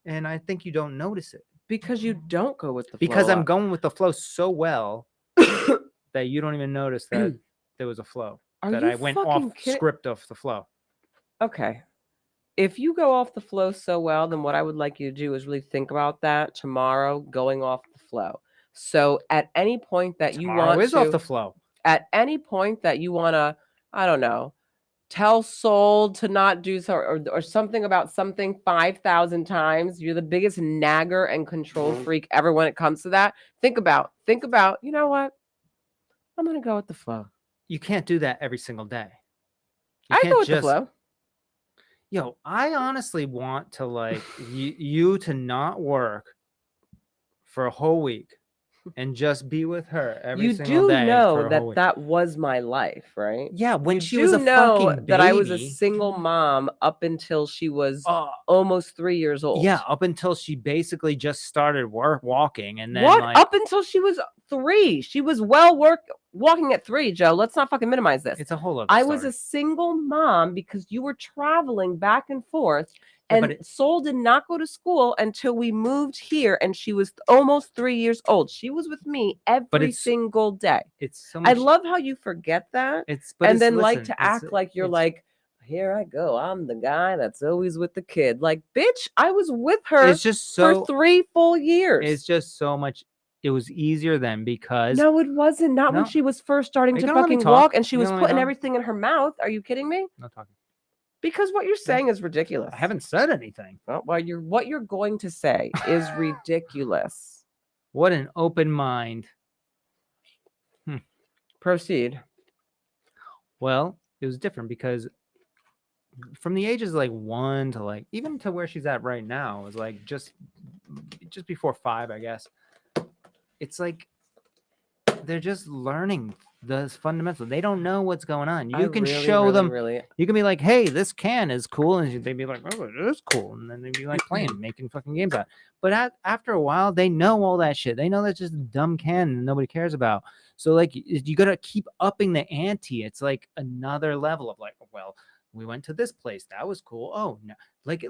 and I think you don't notice it Because you don't go with the flow. because a I'm lot. going with the flow so well that you don't even notice that there was a flow. Are that you I went fucking off kidding? script of the flow. Okay. If you go off the flow so well, then what I would like you to do is really think about that tomorrow, going off the flow. So at any point that you Tomorrow want is to, off the flow. at any point that you want to, I don't know, tell Soul to not do so, or something about something 5,000 times. You're the biggest nagger and control freak ever when it comes to that. Think about, you know what? I'm going to go with the flow. You can't do that every single day. You I can't go with the just flow. Yo, I honestly want to like you to not work for a whole week and just be with her every You single do day know for a whole that week. that was my life, right? Yeah, when You she do was a know fucking that I was a baby. single mom up until she was Uh, almost 3 years old. yeah, up until she basically just started walking, and then What? like Up until she was 3. She was walking at 3, Joe. Let's not fucking minimize this. it's a whole other I story. was a single mom because you were traveling back and forth, Yeah, but and Soul did not go to school until we moved here, and she was almost 3 years old. She was with me every single day. It's so I much. love how you forget that But and then like listen, to act like you're like, here I go. I'm the guy that's always with the kid. Like, bitch, I was with her It's just for so. 3 full years. It's just so much. It was easier then because No, it wasn't. Not when No. she was first starting Are you to gonna let me fucking talk? walk and she You was gonna let me putting talk? everything in her mouth. Are you kidding me? not talking. Because what you're saying is ridiculous. I haven't said anything. Well, what you're going to say is ridiculous. What an open mind. Proceed. Well, it was different because from the ages like 1 to like even to where she's at right now is like just before 5, I guess. It's like they're just learning the fundamentals. They don't know what's going on. You can show them. You can be like, "Hey, this can is cool," and they'd be like, "Oh, it is cool," and then they'd be like playing, making fucking games out. But after a while, they know all that shit. They know that's just a dumb can and nobody cares about. So like, you gotta keep upping the ante. It's like another level of like, well, we went to this place. That was cool. Oh no, like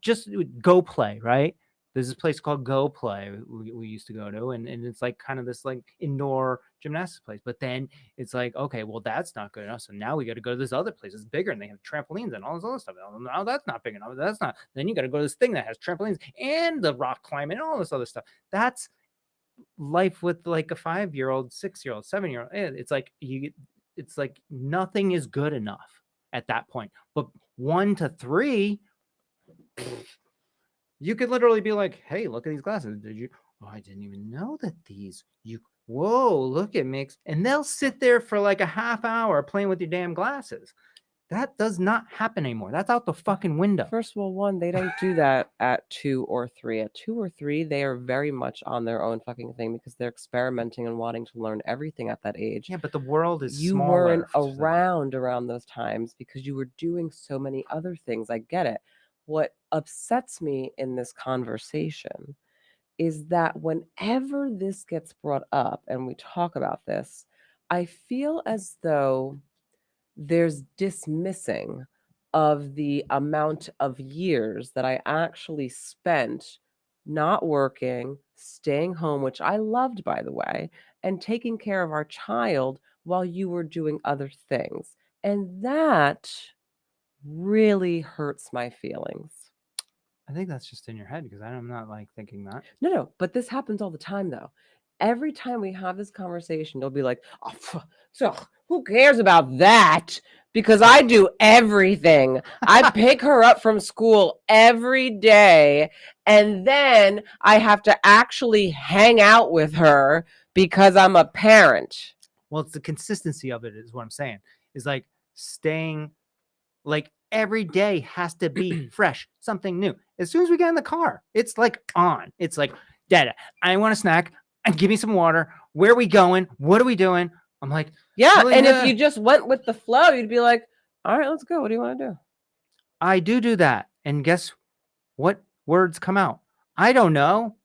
just go play, right? There's this place called Go Play we used to go to, and it's like kind of this like indoor gymnastics place. But then it's like, okay, well, that's not good enough. So now we got to go to this other place. It's bigger and they have trampolines and all this other stuff. Now that's not big enough. That's not. Then you got to go to this thing that has trampolines and the rock climbing and all this other stuff. That's life with like a 5-year-old, 6-year-old, 7-year-old. It's like it's like nothing is good enough at that point. But 1 to 3. You could literally be like, hey, look at these glasses. Did you? Oh, I didn't even know that these. Whoa, look at Mix. And they'll sit there for like a half hour playing with your damn glasses. That does not happen anymore. That's out the fucking window. First of all, 1, they don't do that at 2 or 3. At 2 or 3, they are very much on their own fucking thing because they're experimenting and wanting to learn everything at that age. Yeah, but the world is You smaller. weren't around those times because you were doing so many other things. I get it. What upsets me in this conversation is that whenever this gets brought up and we talk about this, I feel as though there's dismissing of the amount of years that I actually spent not working, staying home, which I loved, by the way, and taking care of our child while you were doing other things. And that really hurts my feelings. I think that's just in your head because I'm not like thinking that. No, but this happens all the time though. Every time we have this conversation, they'll be like, "Oh, so who cares about that? Because I do everything. I pick her up from school every day, and then I have to actually hang out with her because I'm a parent." Well, it's the consistency of it is what I'm saying. Is like staying like every day has to be fresh, something new. As soon as we get in the car, it's like on. It's like, Dad, I want a snack. And give me some water. Where are we going? What are we doing? I'm like, Yeah, really, and if you just went with the flow, you'd be like, "All right, let's go. What do you want to do?" I do that. And guess what words come out? I don't know.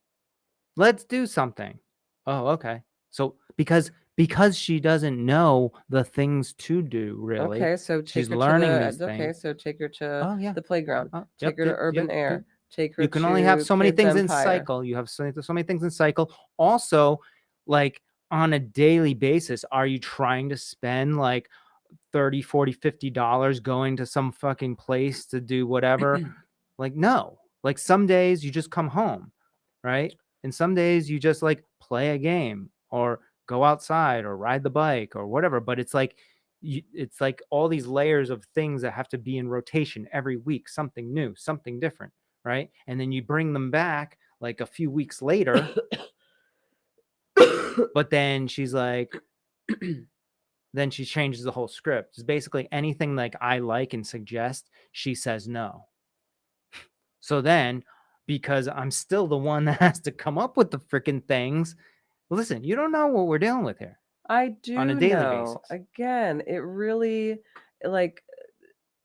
Let's do something. Oh, okay. So because she doesn't know the things to do, really. Okay, so take She's her learning to these the things. so take her to Oh, yeah. the playground. Oh, Take her to Urban Air. Take her You can only have to so many Kids things in Empire. cycle. You have so many things in cycle. Also, like on a daily basis, are you trying to spend like $30, $40, $50 going to some fucking place to do whatever? Like, no. Like some days you just come home, right? And some days you just like play a game or go outside or ride the bike or whatever. But it's like it's like all these layers of things that have to be in rotation every week, something new, something different, right? And then you bring them back like a few weeks later. But then she's like, then she changes the whole script. It's basically anything like I like and suggest, she says no. So then, because I'm still the one that has to come up with the freaking things, listen, you don't know what we're dealing with here. I do on a daily know. basis. Again, it really like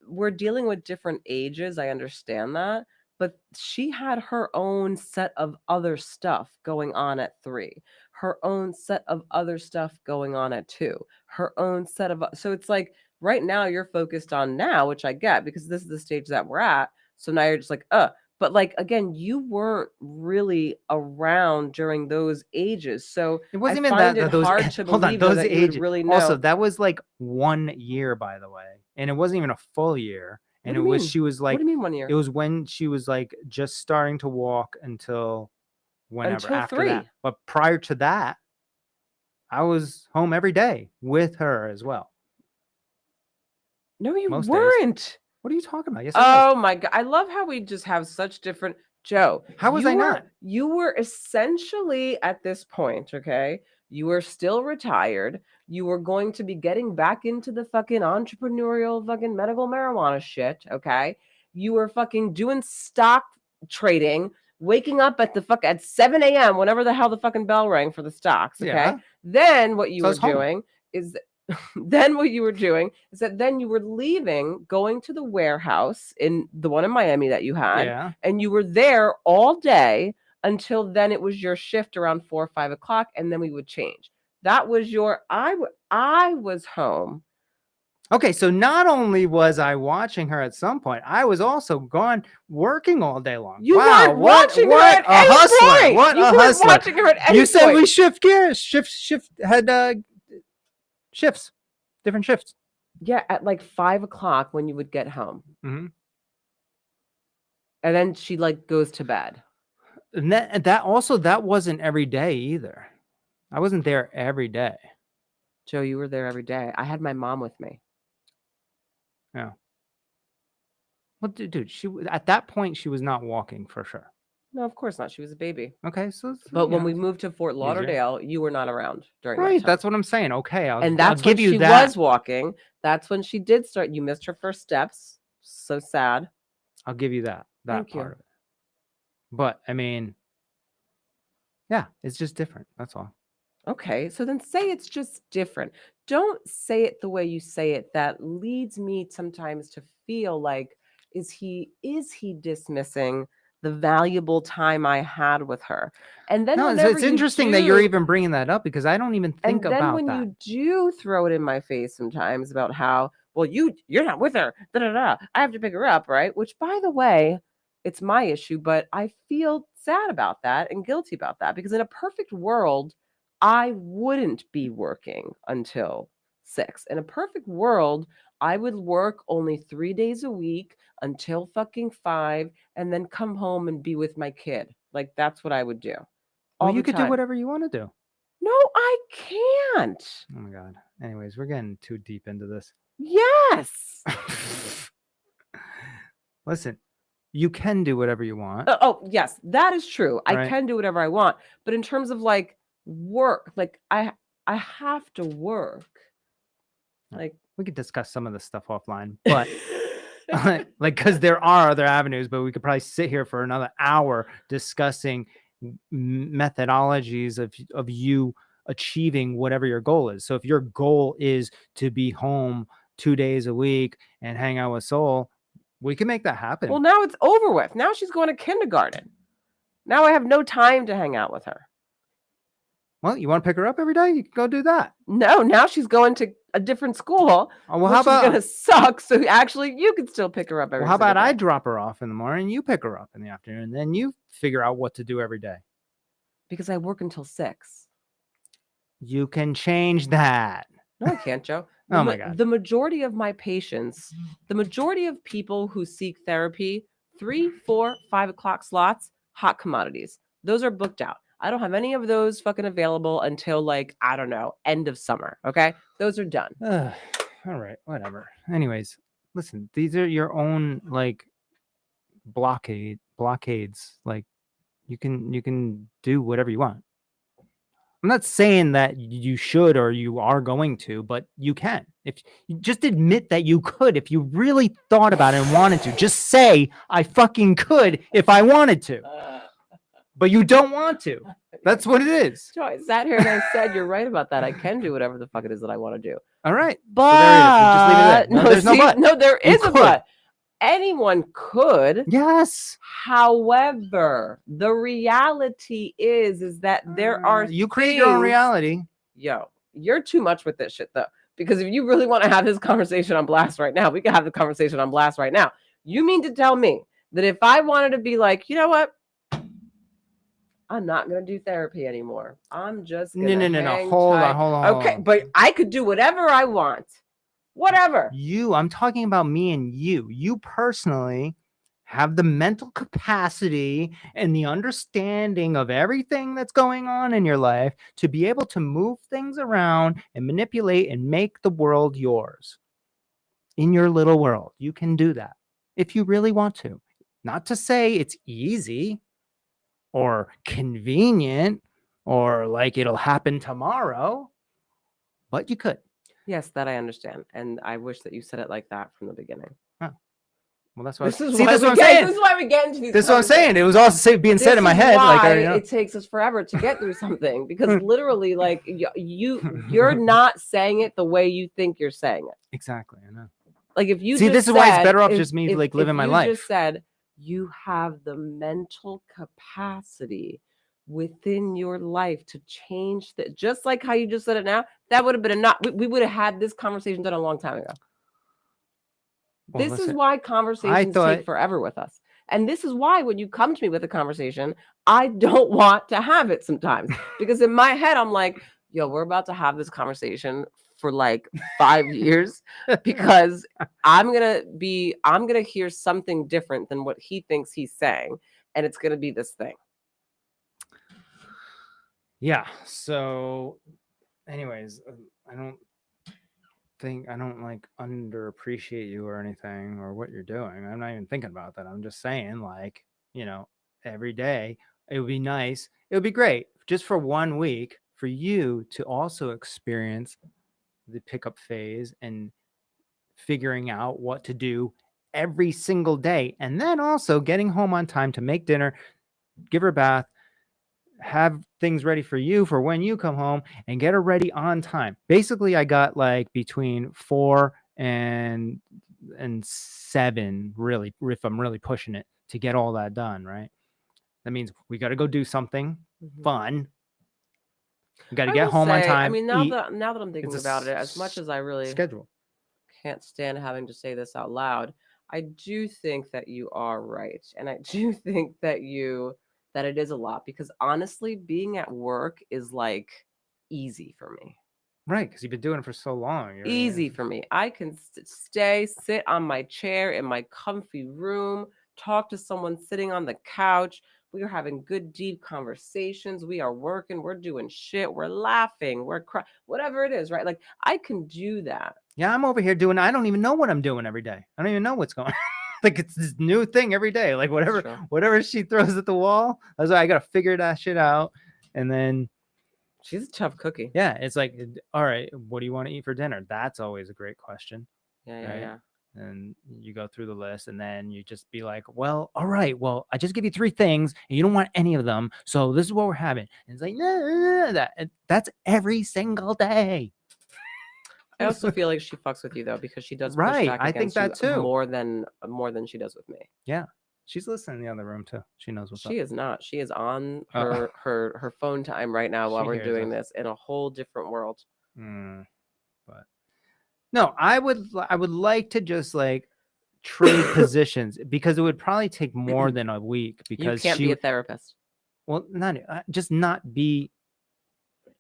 we're dealing with different ages. I understand that. But she had her own set of other stuff going on at 3, her own set of other stuff going on at 2, her own set of. So it's like right now you're focused on now, which I get because this is the stage that we're at. So now you're just like, but like again, you weren't really around during those ages. So It wasn't I even find that it those hard to hold on, believe though, those that you would ages. really know. Also, that was like 1 year, by the way, and it wasn't even a full year. And What do it you was mean? she was What like, do you mean 1 year? it was when she was like just starting to walk until whenever Until after that. 3. But prior to that, I was home every day with her as well. No, you Most days. weren't. What are you talking about? Yes, I was. Oh my God. I love how we just have such different. Joe, How was you I were, not? You were essentially at this point, okay? You were still retired. You were going to be getting back into the fucking entrepreneurial fucking medical marijuana shit, okay? You were fucking doing stock trading, waking up at the fuck at 7 a.m. whenever the hell the fucking bell rang for the stocks, okay? Yeah. Then what you So I were was home. doing is then what you were doing is that then you were leaving, going to the warehouse in the one in Miami that you had, Yeah. and you were there all day until then it was your shift around 4 or 5 o'clock, and then we would change. That was your I was home. Okay, so not only was I watching her at some point, I was also gone working all day long. You wow, weren't watching her what at a any hustler! point. What You a weren't hustler! watching her at any You said point. we shift gears, had shifts, different shifts. Yeah, at like 5 o'clock when you would get home. Mm-hmm. And then she like goes to bed. And that wasn't every day either. I wasn't there every day. Joe, you were there every day. I had my mom with me. Yeah. Well, dude, at that point she was not walking for sure. No, of course not. She was a baby. Okay, so but when we moved to Fort Lauderdale, you were not around during that time. Right, that's what I'm saying. Okay, and that's I'll give when you she that. was walking. That's when she did start. You missed her first steps. So sad. I'll give you that Thank part you. of it. But I mean, yeah, it's just different. That's all. Okay, so then say it's just different. Don't say it the way you say it. That leads me sometimes to feel like, is he dismissing the valuable time I had with her? And then No, it's interesting that you're even bringing that up because I don't even think about that. And then when you do throw it in my face sometimes about how, well, you're not with her, I have to pick her up, right? Which, by the way, it's my issue, but I feel sad about that and guilty about that because in a perfect world, I wouldn't be working until 6. In a perfect world, I would work only 3 days a week until fucking 5 and then come home and be with my kid. Like, that's what I would do all Well, you the could do time. whatever you want to do. No, I can't. Oh my God. Anyways, we're getting too deep into this. Yes. Listen, you can do whatever you want. Oh, yes, that is true. I Right. can do whatever I want. But in terms of like work, like I have to work. Like, We could discuss some of this stuff offline, but like, because there are other avenues, but we could probably sit here for another hour discussing methodologies of you achieving whatever your goal is. So if your goal is to be home 2 days a week and hang out with Soul, we can make that happen. well, now it's over with. Now she's going to kindergarten. Now I have no time to hang out with her. Well, you want to pick her up every day? You can go do that. No, now she's going to a different school. Oh, well, how which is about gonna suck? So actually, you could still pick her up every. well, how about single I day. drop her off in the morning, you pick her up in the afternoon, then you figure out what to do every day. Because I work until 6. You can change that. No, I can't, Joe. Oh my God. The majority of my patients, the majority of people who seek therapy, 3, 4, 5 o'clock slots, hot commodities. Those are booked out. I don't have any of those fucking available until like, I don't know, end of summer. Okay. Those are done. All right, whatever. Anyways, listen, these are your own like blockades. Like you can do whatever you want. I'm not saying that you should or you are going to, but you can. If you just admit that you could, if you really thought about it and wanted to, just say I fucking could if I wanted to. But you don't want to. That's what it is. So I sat here and I said, you're right about that. I can do whatever the fuck it is that I want to do. All right. But so there it is. You just leave it there. No, there's no but. No, there is a could. but. Anyone could. Yes. However, the reality is that there are you create your own reality. Yo, you're too much with this shit though. Because if you really want to have this conversation on blast right now, we can have the conversation on blast right now. You mean to tell me that if I wanted to be like, you know what? I'm not going to do therapy anymore. I'm just going to No. Hold on. Okay, but I could do whatever I want. Whatever. I'm talking about me and you. You personally have the mental capacity and the understanding of everything that's going on in your life to be able to move things around and manipulate and make the world yours. In your little world, you can do that if you really want to. Not to say it's easy or convenient or like it'll happen tomorrow, but you could. Yes, that I understand. And I wish that you said it like that from the beginning. Oh. Well, that's what this is what I'm saying. This is why we get into these. This is what I'm saying. It was also being said in my head. Like, it takes us forever to get through something because literally, like you're not saying it the way you think you're saying it. Exactly, I know. Like if you see, this is why it's better off just me like living my life. You just said you have the mental capacity within your life to change that, just like how you just said it now. That would have been enough. We would have had this conversation done a long time ago. Well, this is why conversations take forever with us. And this is why when you come to me with a conversation, I don't want to have it sometimes. Because in my head, I'm like, yo, we're about to have this conversation for like 5 years because I'm gonna hear something different than what he thinks he's saying. And it's gonna be this thing. Yeah. So anyways, I don't like underappreciate you or anything or what you're doing. I'm not even thinking about that. I'm just saying, like, you know, every day it would be nice. It would be great just for 1 week for you to also experience the pickup phase and figuring out what to do every single day. And then also getting home on time to make dinner, give her a bath, have things ready for you for when you come home and get her ready on time. Basically, I got like between 4 and 7, really, if I'm really pushing it to get all that done, right? That means we got to go do something fun. We got to get home on time. I mean, now that I'm thinking about it, as much as I really schedule can't stand having to say this out loud, I do think that you are right. And I do think that it is a lot because honestly, being at work is like easy for me. Right, because you've been doing it for so long. Easy for me. I can sit on my chair in my comfy room, talk to someone sitting on the couch. We are having good, deep conversations. We are working. We're doing shit. We're laughing. We're crying. Whatever it is, right? Like I can do that. Yeah, I'm over here doing. I don't even know what I'm doing every day. I don't even know what's going on. Like it's this new thing every day. Like whatever she throws at the wall, I gotta figure that shit out. And then she's a tough cookie. Yeah, it's like, all right, what do you want to eat for dinner? That's always a great question. Yeah. And you go through the list, and then you just be like, well, all right, well, I just give you 3 things, and you don't want any of them, so this is what we're having. And it's like, nah, that's every single day. I also feel like she fucks with you though, because she does push Right. back I think against that you too. more than she does with me. Yeah. She's listening in the other room too. She knows what's up. She is not. She is on her phone time right now while we're doing this in a whole different world. But no, I would like to just like trade positions, because it would probably take more than a week, because you can't be a therapist. Well, not be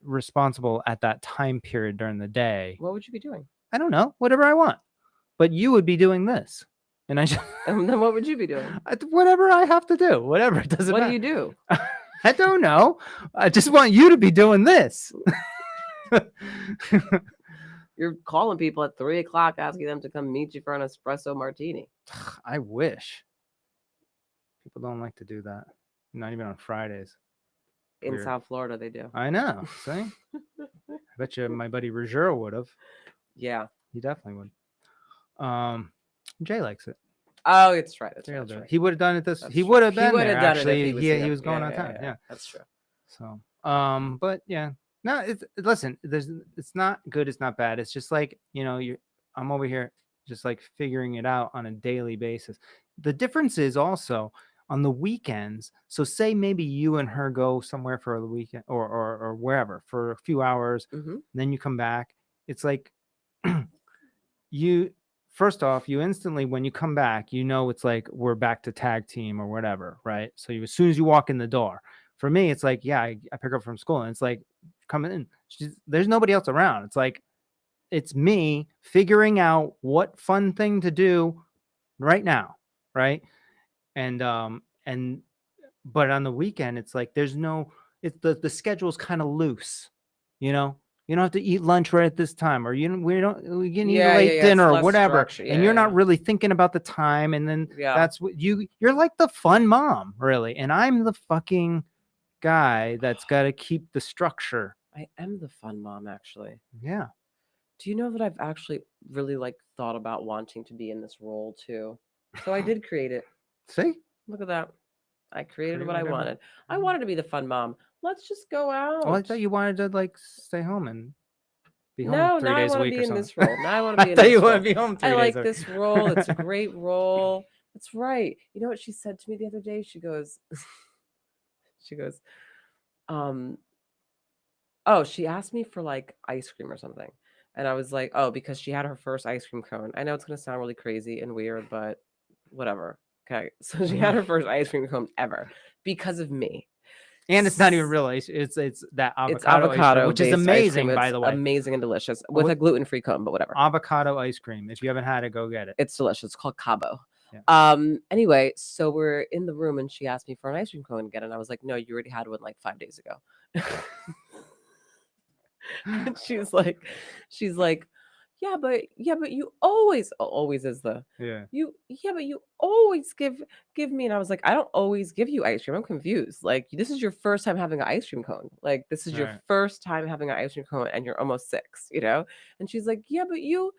responsible at that time period during the day. What would you be doing? I don't know, whatever I want. But you would be doing this, and I just and then what would you be doing? Whatever I have to do, whatever. It doesn't matter. What do you do? I don't know. I just want you to be doing this. You're calling people at 3 o'clock asking them to come meet you for an espresso martini. I wish. People don't like to do that. Not even on Fridays. In South Florida, they do. I know. See? I bet you my buddy Ruggiero would have. Yeah. He definitely would. Jay likes it. Oh, it's right. That's right. He would have done it he would have been there. Actually, he was going on time. Yeah. That's true. So, but yeah. No, listen, it's not good, it's not bad. It's just like, I'm over here just like figuring it out on a daily basis. The difference is also on the weekends. So say maybe you and her go somewhere for the weekend or wherever for a few hours, then you come back. It's like first off, you instantly, when you come back, it's like we're back to tag team or whatever, right? So as soon as you walk in the door, for me, it's like, yeah, I pick her up from school, and it's like coming in. There's nobody else around. It's like, it's me figuring out what fun thing to do right now, right? And but on the weekend, it's like there's no. It's the schedule's kind of loose, You don't have to eat lunch right at this time, or we can eat a late dinner or whatever, and you're not really thinking about the time. And then that's what you're like, the fun mom, really, and I'm the fucking guy that's got to keep the structure. I am the fun mom, actually. Yeah. Do you know that I've actually really thought about wanting to be in this role too? So I did create it. See? Look at that. I created what I wanted. I wanted to be the fun mom. Let's just go out. Oh, I thought you wanted to stay home and be home No, 3 days a week or something. Now I want to be in this role. Now I want to be in I this thought you role. want to be home 3 days. I like this role. It's a great role. That's right. You know what she said to me the other day? She goes, she asked me for ice cream or something. And I was like, oh, because she had her first ice cream cone. I know it's going to sound really crazy and weird, but whatever. Okay. So she had her first ice cream cone ever because of me. And it's not even real ice. It's that avocado, it's avocado which is amazing, by the way. Amazing and delicious with a gluten-free cone, but whatever. Avocado ice cream. If you haven't had it, go get it. It's delicious. It's called Cabo. Yeah. Anyway, so we're in the room and she asked me for an ice cream cone again. And I was like, no, you already had one 5 days ago. And she's like, yeah, but you always is the but you always give me. And I was like, I don't always give you ice cream. I'm confused. This is your first time having an ice cream cone. This is your first time having an ice cream cone and you're almost 6, And she's like, yeah, but you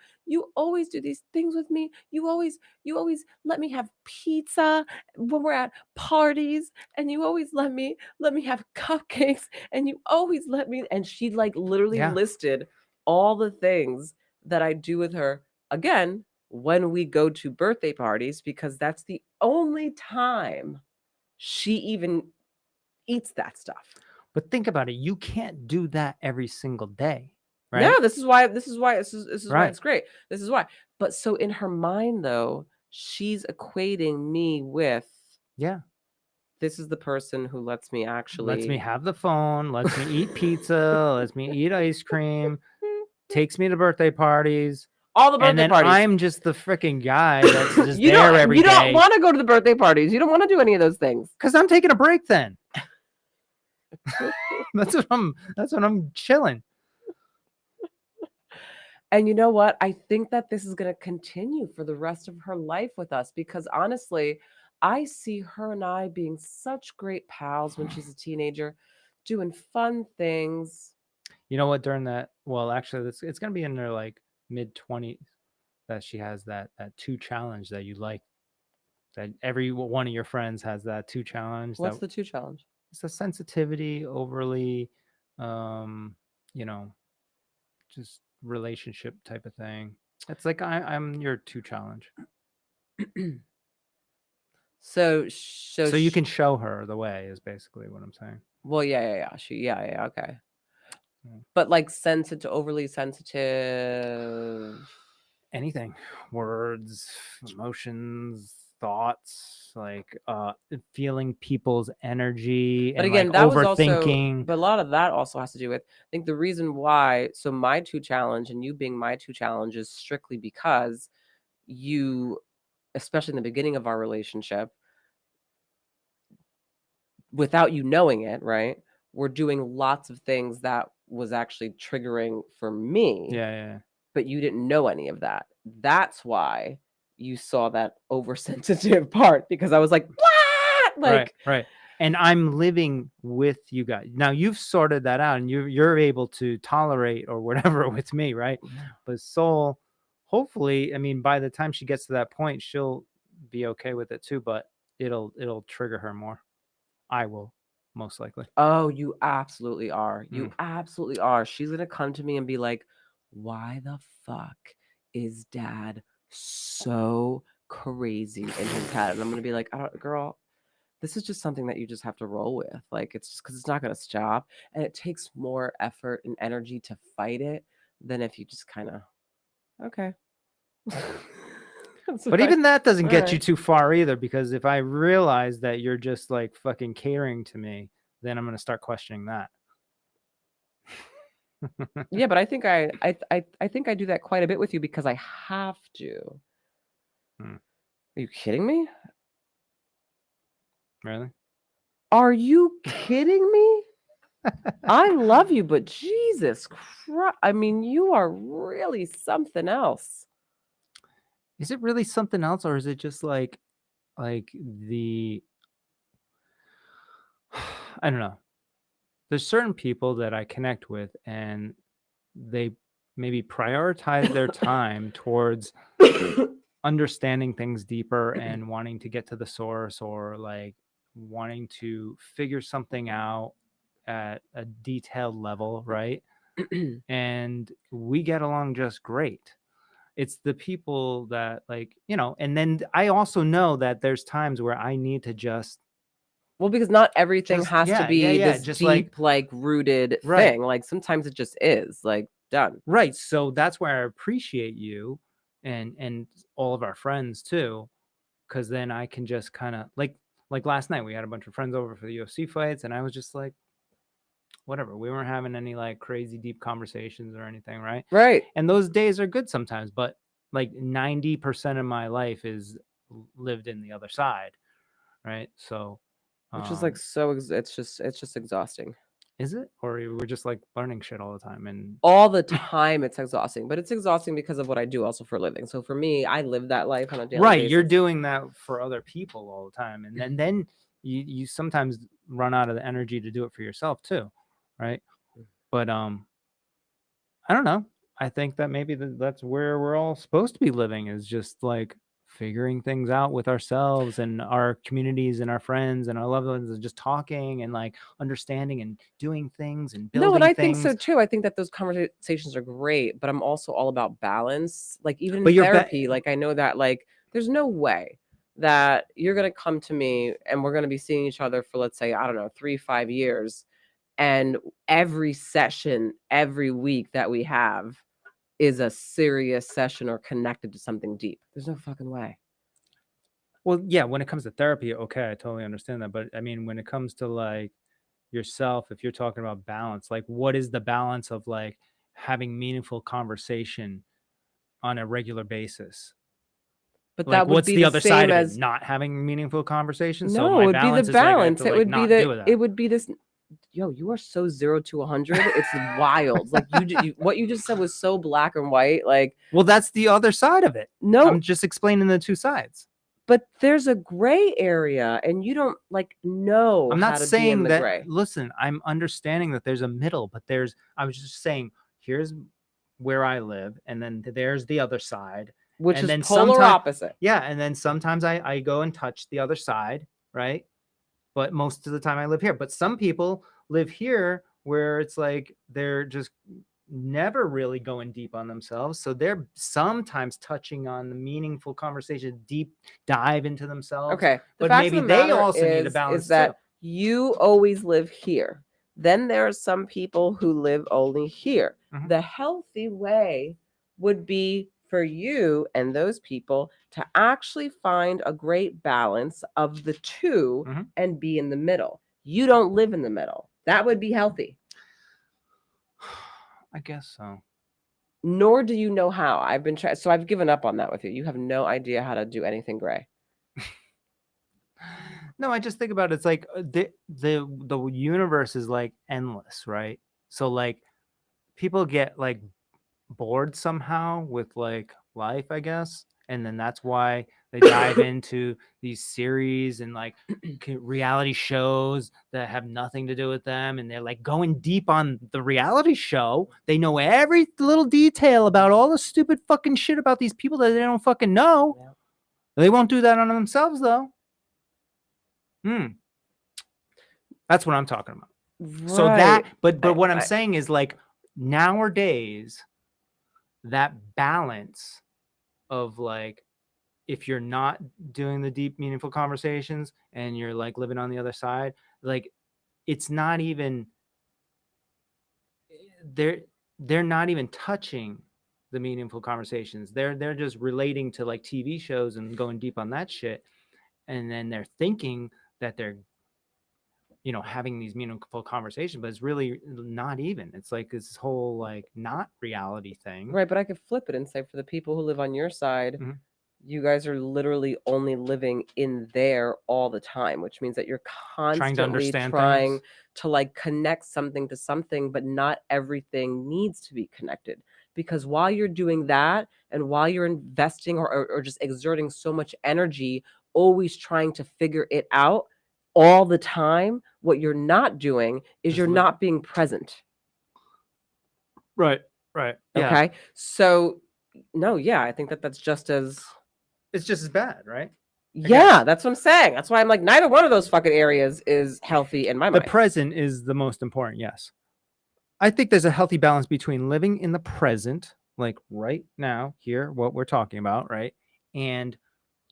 always do these things with me. You always let me have pizza when we're at parties, and you always let me have cupcakes, and you always let me. And she literally listed all the things that I do with her, again, when we go to birthday parties, because that's the only time she even eats that stuff. But think about it. You can't do that every single day, right? No, this is why why it's great. This is why. But so in her mind, though, she's equating me with, this is the person who lets me have the phone, lets me eat pizza, lets me eat ice cream. takes me to birthday parties. All the birthday And then parties. I'm just the freaking guy that's just you there don't, every you day. don't want to go to the birthday parties. You don't want to do any of those things. Because I'm taking a break then. That's what I'm chilling. And you know what? I think that this is going to continue for the rest of her life with us because honestly, I see her and I being such great pals when she's a teenager, doing fun things. You know what? During that, well, actually, it's gonna be in her like mid-20s that she has that 2 challenge that you like. That every one of your friends has that 2 challenge. What's the 2 challenge? It's a sensitivity, overly, you know, just relationship type of thing. It's like I'm your 2 challenge. So you can show her the way is basically what I'm saying. Well, yeah. Okay. Yeah. But like overly sensitive. Anything, words, emotions, thoughts, like feeling people's energy, But and again, like that was also, overthinking. but a lot of that also has to do with, I think the reason why, so my 2 challenge and you being my 2 challenge is strictly because you, especially in the beginning of our relationship, without you knowing it, right? We're doing lots of things that was actually triggering for me. Yeah. But you didn't know any of that. That's why you saw that oversensitive part because I was like, what? Like, right. And I'm living with you guys. Now you've sorted that out and you're able to tolerate or whatever with me, right? But Soul, hopefully, I mean, by the time she gets to that point, she'll be okay with it too, but it'll trigger her more. I will, most likely. Oh, you absolutely are. You absolutely are. She's going to come to me and be like, why the fuck is dad so crazy in his head? And I'm going to be like, girl, this is just something that you just have to roll with. Like, it's just because it's not going to stop. And it takes more effort and energy to fight it than if you just kind of, okay. But even that doesn't get you right. too far either, because if I realize that you're just like fucking catering to me, then I'm going to start questioning that. Yeah, but I think I think I do that quite a bit with you because I have to. Are you kidding me? Really? Are you kidding me? I love you, but Jesus Christ. I mean, you are really something else. Is it really something else, or is it just like the I don't know. There's certain people that I connect with and they maybe prioritize their time towards understanding things deeper and wanting to get to the source, or like wanting to figure something out at a detailed level, right? And we get along just great. It's the people that, like, and then I also know that there's times where I need to just Well, because not everything has to be this just deep, like rooted thing. Like sometimes it just is like done. Right. So that's why I appreciate you and all of our friends too, because then I can just kind of like last night we had a bunch of friends over for the UFC fights, and I was just like, whatever. We weren't having any like crazy deep conversations or anything, right? Right. And those days are good sometimes, but like 90% of my life is lived in the other side, right? So which is like it's just exhausting. Is it? Or we're just like learning shit all the time? And all the time it's exhausting, but it's exhausting because of what I do also for a living. So for me, I live that life on a daily basis. You're doing that for other people all the time, and then you sometimes run out of the energy to do it for yourself too, right? But I don't know. I think that maybe that's where we're all supposed to be living, is just like figuring things out with ourselves and our communities and our friends and our loved ones, and just talking and like understanding and doing things and building No, and I things. think so too. I think that those conversations are great, but I'm also all about balance. Like even in therapy, like I know that like there's no way that you're gonna come to me and we're gonna be seeing each other for, let's say, I don't know, 3-5 years, and every session every week that we have is a serious session or connected to something deep. There's no fucking way. Well, yeah, when it comes to therapy, okay, I totally understand that. But I mean, when it comes to like yourself, if you're talking about balance, like what is the balance of like having meaningful conversation on a regular basis. But Like, that would what's be the the other side same of it? as Not having meaningful conversations. So no, my it would be the balance is like I have balance. to It like would be not do the that. it would be this. Yo, you are so 0 to 100. It's wild. Like what you just said was so black and white. Like, Well, that's the other side of it. no, I'm just explaining the two sides. but there's a gray area, and you don't like know I'm how not to be in saying the that. gray. Listen, I'm understanding that there's a middle, but I was just saying, here's where I live, and then there's the other side, Which and is then polar opposite. Yeah, and then sometimes I go and touch the other side, right? But most of the time I live here. But some people live here where it's like they're just never really going deep on themselves. So they're sometimes touching on the meaningful conversation, deep dive into themselves. Okay. The But fact maybe of the they matter also need a is balance that too. you always live here. Then there are some people who live only here. Mhm. The healthy way would be for you and those people to actually find a great balance of the two Mhm. and be in the middle. You don't live in the middle. That would be healthy. I guess so. Nor do you know how. I've been trying, so I've given up on that with you. You have no idea how to do anything gray. No, I just think about it. It's like the universe is like endless, right? So like people get like bored somehow with like life, I guess, and then that's why they dive into these series and like reality shows that have nothing to do with them, and they're like going deep on the reality show. They know every little detail about all the stupid fucking shit about these people that they don't fucking know. Yeah. They won't do that on themselves though. That's what I'm talking about. Right. So that, but what I'm saying is like nowadays, that balance of like, if you're not doing the deep, meaningful conversations and you're like living on the other side, like it's not even, they're not even touching the meaningful conversations. They're just relating to like TV shows and going deep on that shit. And then they're thinking that they're, having these meaningful conversations, but it's really not even. It's like this whole like not reality thing. Right, but I could flip it and say for the people who live on your side, Mhm. you guys are literally only living in there all the time, which means that you're constantly trying to like connect something to something, but not everything needs to be connected. Because while you're doing that and while you're investing or just exerting so much energy, always trying to figure it out all the time, what you're not doing is Just you're not being present. Right. Yeah. Okay. So, no, yeah, I think that that's just as. It's just as bad, right? Yeah, that's what I'm saying. That's why I'm like, neither one of those fucking areas is healthy in my mind. The present is the most important. Yes. I think there's a healthy balance between living in the present, like right now, here, what we're talking about, right? And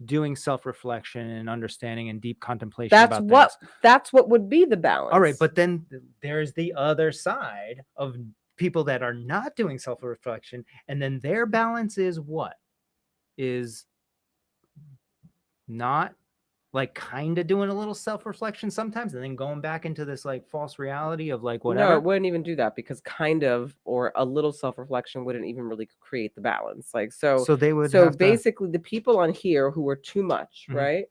doing self-reflection and understanding and deep contemplation about things. That's what would be the balance. All right, but then there's the other side of people that are not doing self-reflection, and then their balance is what? Is not like kind of doing a little self-reflection sometimes and then going back into this like false reality of like whatever. No, it wouldn't even do that because kind of or a little self-reflection wouldn't even really create the balance. Like so they would basically the people on here who are too much, right?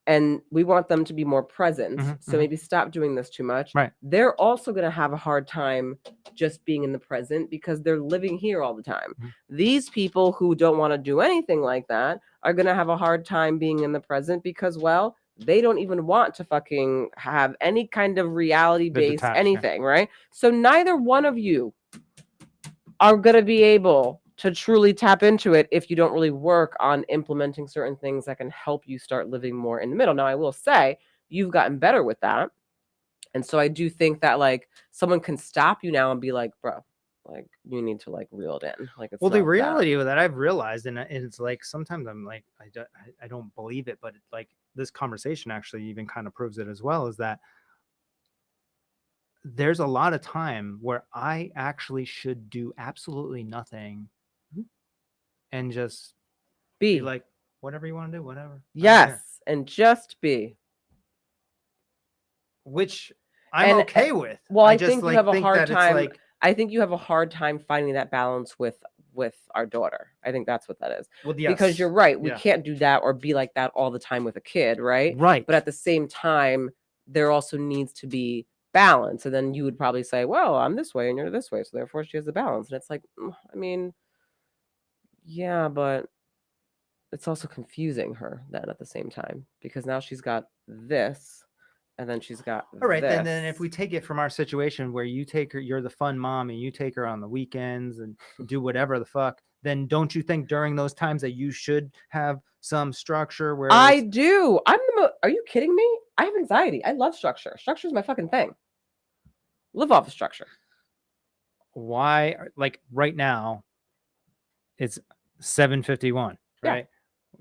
And we want them to be more present. So maybe stop doing this too much. Right. They're also going to have a hard time just being in the present because they're living here all the time. These people who don't want to do anything like that are going to have a hard time being in the present because, well, they don't even want to fucking have any kind of reality-based anything, right? So neither one of you are going to be able to truly tap into it if you don't really work on implementing certain things that can help you start living more in the middle. Now, I will say you've gotten better with that. And so I do think that like someone can stop you now and be like, bro, like you need to like reel it in. Like, it's well, the not reality that. of that I've realized, and it's like sometimes I'm like, I don't believe it, but like this conversation actually even kind of proves it as well, is that there's a lot of time where I actually should do absolutely nothing and just be like, whatever you want to do, whatever. Yes, and just be. Which I'm okay with. Well, I think you have a hard time. I think you have a hard time finding that balance with our daughter. I think that's what that is. Well, Because you're yes. right. We Yeah. can't do that or be like that all the time with a kid, right? Right. But at the same time, there also needs to be balance. And then you would probably say, well, I'm this way and you're this way. So therefore she has the balance. And it's like, I mean, yeah, but it's also confusing her then at the same time because now she's got this and then she's got All right, this. then if we take it from our situation where you take her, you're the fun mom and you take her on the weekends and do whatever the fuck, then don't you think during those times that you should have some structure where I do. Are you kidding me? I have anxiety. I love structure. Structure is my fucking thing. Live off of structure. Why, like right now, it's 7:51, right? Yeah.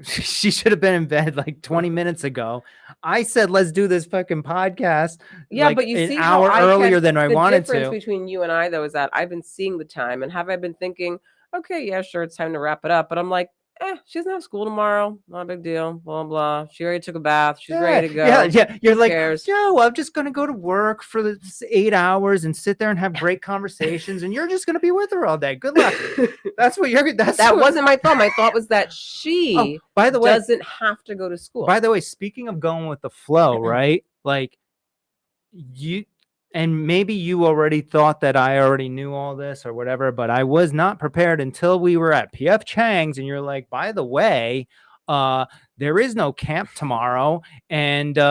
She should have been in bed like 20 minutes ago. I said, let's do this fucking podcast. Yeah, like but you an see hour how earlier than I wanted The difference to. between you and I, though, is that I've been seeing the time and have I been thinking, okay, yeah, sure, it's time to wrap it up. But I'm like, she doesn't have school tomorrow. Not a big deal. Blah, blah. She already took a bath. She's ready to go. Yeah. You're Who like, cares? Joe, I'm just going to go to work for the 8 hours and sit there and have great conversations. And you're just going to be with her all day. Good luck. That's what you're, That wasn't my thought. My thought was that she by the way, doesn't have to go to school. By the way, speaking of going with the flow, right? Like you, and maybe you already thought that I already knew all this or whatever, but I was not prepared until we were at PF Chang's and you're like, by the way, there is no camp tomorrow. And you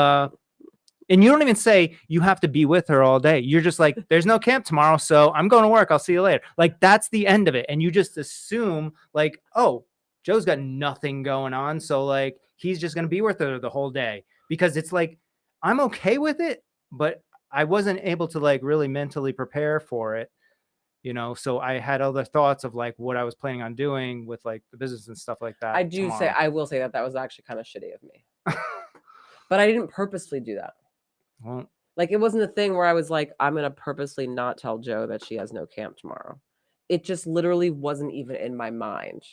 don't even say you have to be with her all day. You're just like, there's no camp tomorrow, so I'm going to work. I'll see you later. Like that's the end of it. And you just assume like, oh, Joe's got nothing going on. So like, he's just going to be with her the whole day because it's like, I'm okay with it, but I wasn't able to like really mentally prepare for it, you know? So I had other thoughts of like what I was planning on doing with like the business and stuff like that. I will say that was actually kind of shitty of me, but I didn't purposely do that. Well, like it wasn't a thing where I was like, I'm going to purposely not tell Joe that she has no camp tomorrow. It just literally wasn't even in my mind,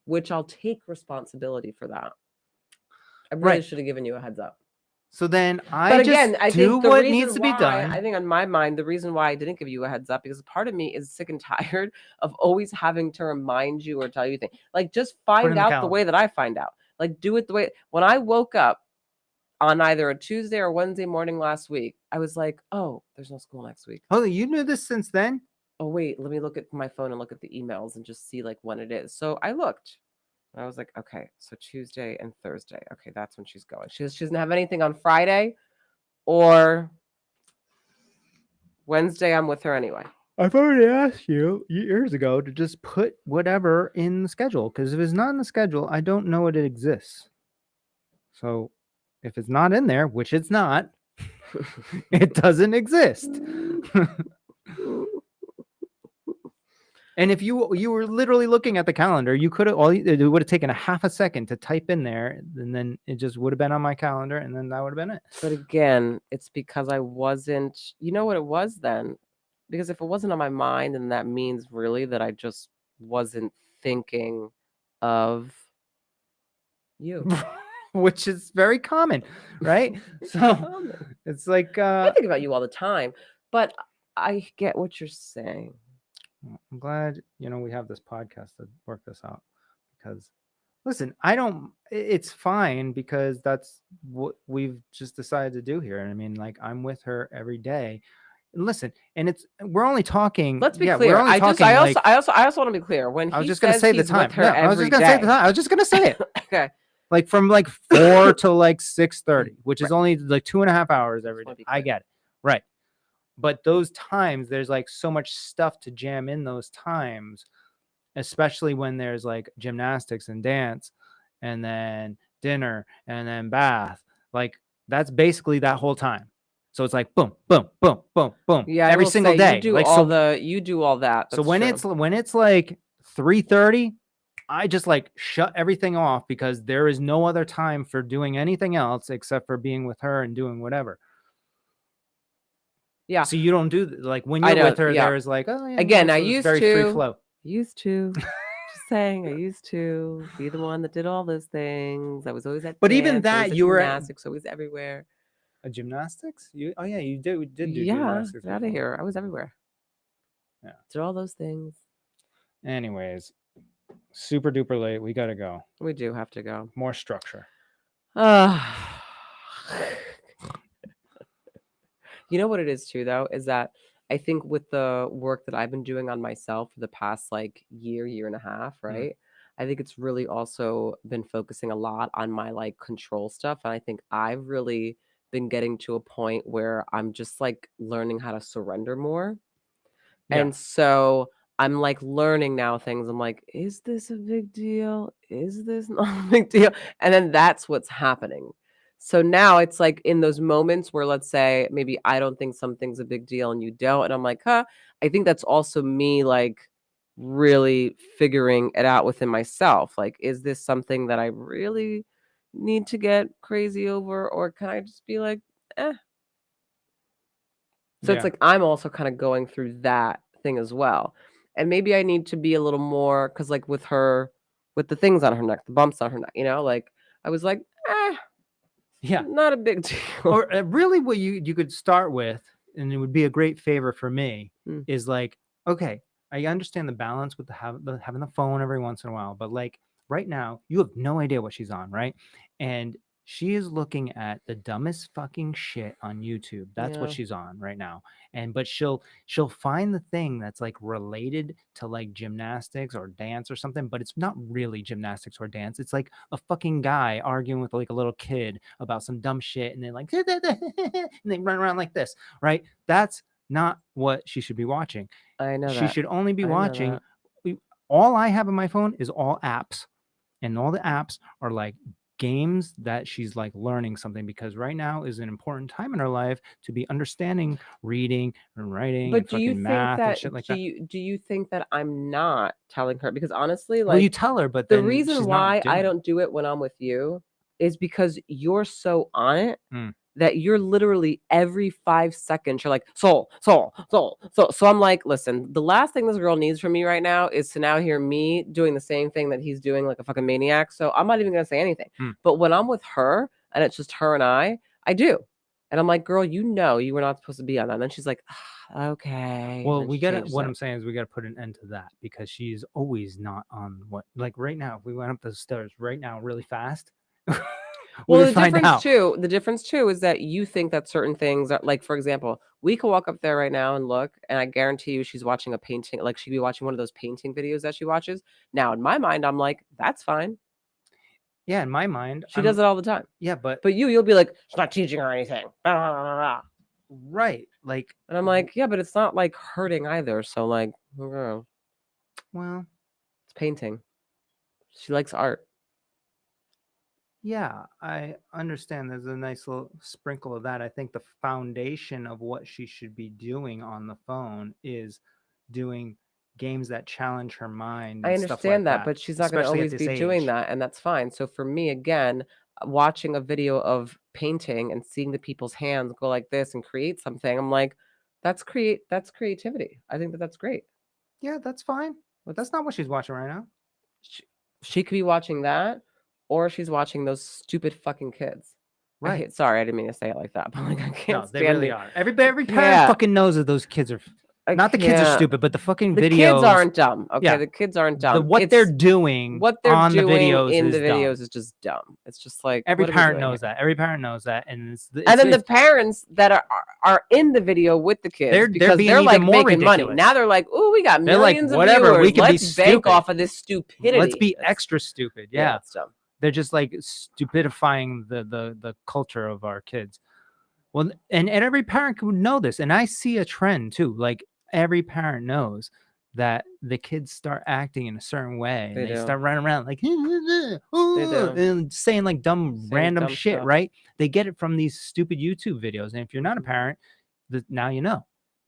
which I'll take responsibility for that. I really should have given you a heads up. So then I do what needs to be done. I think on my mind, the reason why I didn't give you a heads up, because part of me is sick and tired of always having to remind you or tell you things. Like just find out the way that I find out. Like do it the way, when I woke up on either a Tuesday or Wednesday morning last week, I was like, oh, there's no school next week. Oh, you knew this since then? Oh, wait, let me look at my phone and look at the emails and just see like when it is. So I looked. I was like, okay, so Tuesday and Thursday. Okay, that's when she's going. She doesn't have anything on Friday or Wednesday. I'm with her anyway. I've already asked you years ago to just put whatever in the schedule because if it's not in the schedule, I don't know it exists. So if it's not in there, which it's not, it doesn't exist. And if you were literally looking at the calendar, you could have it would have taken a half a second to type in there, and then it just would have been on my calendar, and then that would have been it. But again, it's because I wasn't. You know what it was then? Because if it wasn't on my mind, then that means really that I just wasn't thinking of you, which is very common, right? So it's like I think about you all the time, but I get what you're saying. I'm glad, we have this podcast to work this out because listen, it's fine because that's what we've just decided to do here. And I mean, like I'm with her every day. And listen, and we're only talking. Let's be clear. I also want to be clear. When I was just going to say the time. I was just going to say the time. I was just going to say it. Okay. Like from like 4 to like 6:30, which is only like 2.5 hours every day. I get it. Right. But those times, there's like so much stuff to jam in those times, especially when there's like gymnastics and dance and then dinner and then bath. Like that's basically that whole time. So it's like boom, boom, boom, boom, boom. Yeah, every single day. You do all that. So when it's like 3:30, I just like shut everything off because there is no other time for doing anything else except for being with her and doing whatever. Yeah. So you don't do like when you're with her, there is like, oh yeah. Again, I used very to. Free flow. Used to. Just saying, I used to be the one that did all those things. I was always at. But dance, even that, you were gymnastics, always everywhere. A gymnastics? You did do yeah, gymnastics. Get out of here. I was everywhere. Yeah. They're all those things. Anyways, super duper late. We got to go. We do have to go. More structure. You know what it is too, though, is that I think with the work that I've been doing on myself for the past like year and a half, right? I think it's really also been focusing a lot on my like control stuff. And I think I've really been getting to a point where I'm just like learning how to surrender more. Yeah. And so I'm like learning now things. I'm like, is this a big deal? Is this not a big deal? And then that's what's happening. So now it's like in those moments where, let's say, maybe I don't think something's a big deal and you don't. And I'm like, huh, I think that's also me like really figuring it out within myself. Like, is this something that I really need to get crazy over? Or can I just be like, eh? So it's like I'm also kind of going through that thing as well. And maybe I need to be a little more because like with her, with the things on her neck, the bumps on her neck, like I was like, Yeah. not a big deal. Or really what you could start with, and it would be a great favor for me, is like, okay, I understand the balance with having the phone every once in a while, but like right now, you have no idea what she's on, right? And she is looking at the dumbest fucking shit on YouTube. That's what Yeah. she's on right now. But she'll find the thing that's like related to like gymnastics or dance or something, but it's not really gymnastics or dance. It's like a fucking guy arguing with like a little kid about some dumb shit, and then like and they run around like this, right? That's not what she should be watching. I know She that. should only be I know watching. that. All I have on my phone is all apps, and all the apps are like games that she's like learning something, because right now is an important time in her life to be understanding reading and writing But and do you fucking think math and that shit like do that. you think that I'm not telling her? Because honestly, Well, you like tell her, but the then reason she's why not I doing it. don't do it when I'm with you is because you're so on it Mm. that you're literally every 5 seconds, you're like, soul. So I'm like, listen, the last thing this girl needs from me right now is to now hear me doing the same thing that he's doing like a fucking maniac. So I'm not even gonna say anything. But when I'm with her and it's just her and I do. And I'm like, girl, you know you were not supposed to be on that. And then she's like, okay. Well, And we she gotta. changes What it. I'm saying is, we gotta put an end to that, because she's always not on what. Like right now, if we went up the stairs right now, really fast. Well, the difference too is that you think that certain things are like, for example, we could walk up there right now and look, and I guarantee you she's watching a painting, like she'd be watching one of those painting videos that she watches. Now, in my mind, I'm like, that's fine. Yeah, in my mind, she does it all the time. Yeah, but you'll be like, she's not teaching her anything. Right. Like, and I'm like, yeah, but it's not like hurting either. So like, girl, well, it's painting. She likes art. Yeah, I understand. There's a nice little sprinkle of that. I think the foundation of what she should be doing on the phone is doing games that challenge her mind I and stuff like understand that, that, but she's not going to especially at always this be doing age. that, and that's fine. So for me, again, watching a video of painting and seeing the people's hands go like this and create something, I'm like, that's creativity. I think that that's great. Yeah, that's fine. But that's not what she's watching right now. She could be watching that, or she's watching those stupid fucking kids. Right. Sorry, I didn't mean to say it like that, but like I can't No, stand they really it. are. Every parent fucking knows that those kids are. Not the kids are stupid, but the fucking videos. The kids aren't dumb. Okay, Yeah. the kids aren't dumb. What they're doing on the videos in the videos dumb. is just dumb. It's just like Every what are we parent doing knows here? that. Every parent knows that, and and then the parents that are in the video with the kids because being they're even like more making money. ridiculous. Now they're like, oh, we got They're like, millions of whatever, viewers. we can be Let's bank stupid. off of this stupidity. Let's be extra stupid. Yeah, it's dumb. They're just like stupidifying the culture of our kids. Well, and every parent would know this, and I see a trend too. Like every parent knows that the kids start acting in a certain way, and they start running around like and saying like random shit, stuff. right? They get it from these stupid YouTube videos, and if you're not a parent, now you know.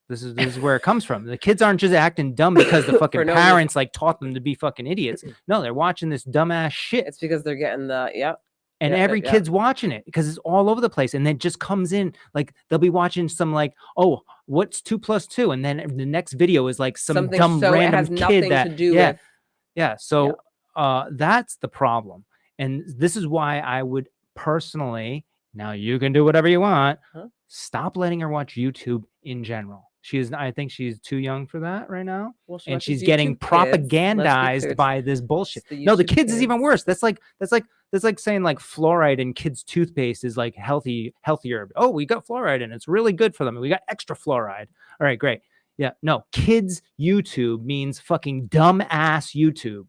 This is where it comes from. The kids aren't just acting dumb because the fucking parents like taught them to be fucking idiots. No, they're watching this dumbass shit. It's because they're getting the And every kid's watching it because it's all over the place. And then it just comes in like they'll be watching some like, oh, what's 2 + 2? And then the next video is like some something dumb random it has kid nothing that to do with. Yeah. So that's the problem. And this is why I would personally, now you can do whatever you want, stop letting her watch YouTube in general. I think she's too young for that right now. Well, she And watches she's getting YouTube Kids. Let's be clear, propagandized by this bullshit. it's the No, the YouTube kids is even Kids. worse. That's like saying like fluoride in kids' toothpaste is like healthier. Oh, we got fluoride in it. It's really good for them. We got extra fluoride. All right, great. Yeah, no, kids YouTube means fucking dumb ass YouTube.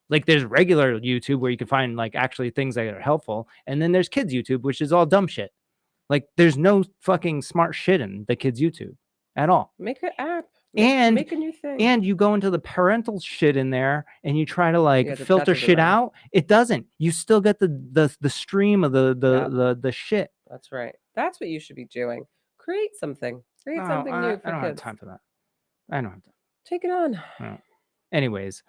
Like there's regular YouTube where you can find like actually things that are helpful, and then there's kids YouTube, which is all dumb shit. Like there's no fucking smart shit in the kids YouTube at all. Make an app. And Make a new thing. and you go into the parental shit in there and you try to like Yeah, that filter doesn't shit matter. out. It doesn't. You still get the stream of the shit. That's right. That's what you should be doing. Create something. Create No, something new for I don't have kids. time for that. I don't have time. Take it on. No. Anyways,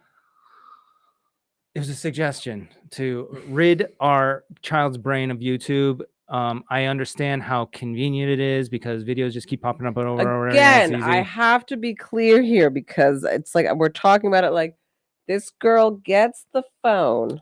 it was a suggestion to rid our child's brain of YouTube. I understand how convenient it is because videos just keep popping up over and over. Again, I have to be clear here because it's like we're talking about it like this girl gets the phone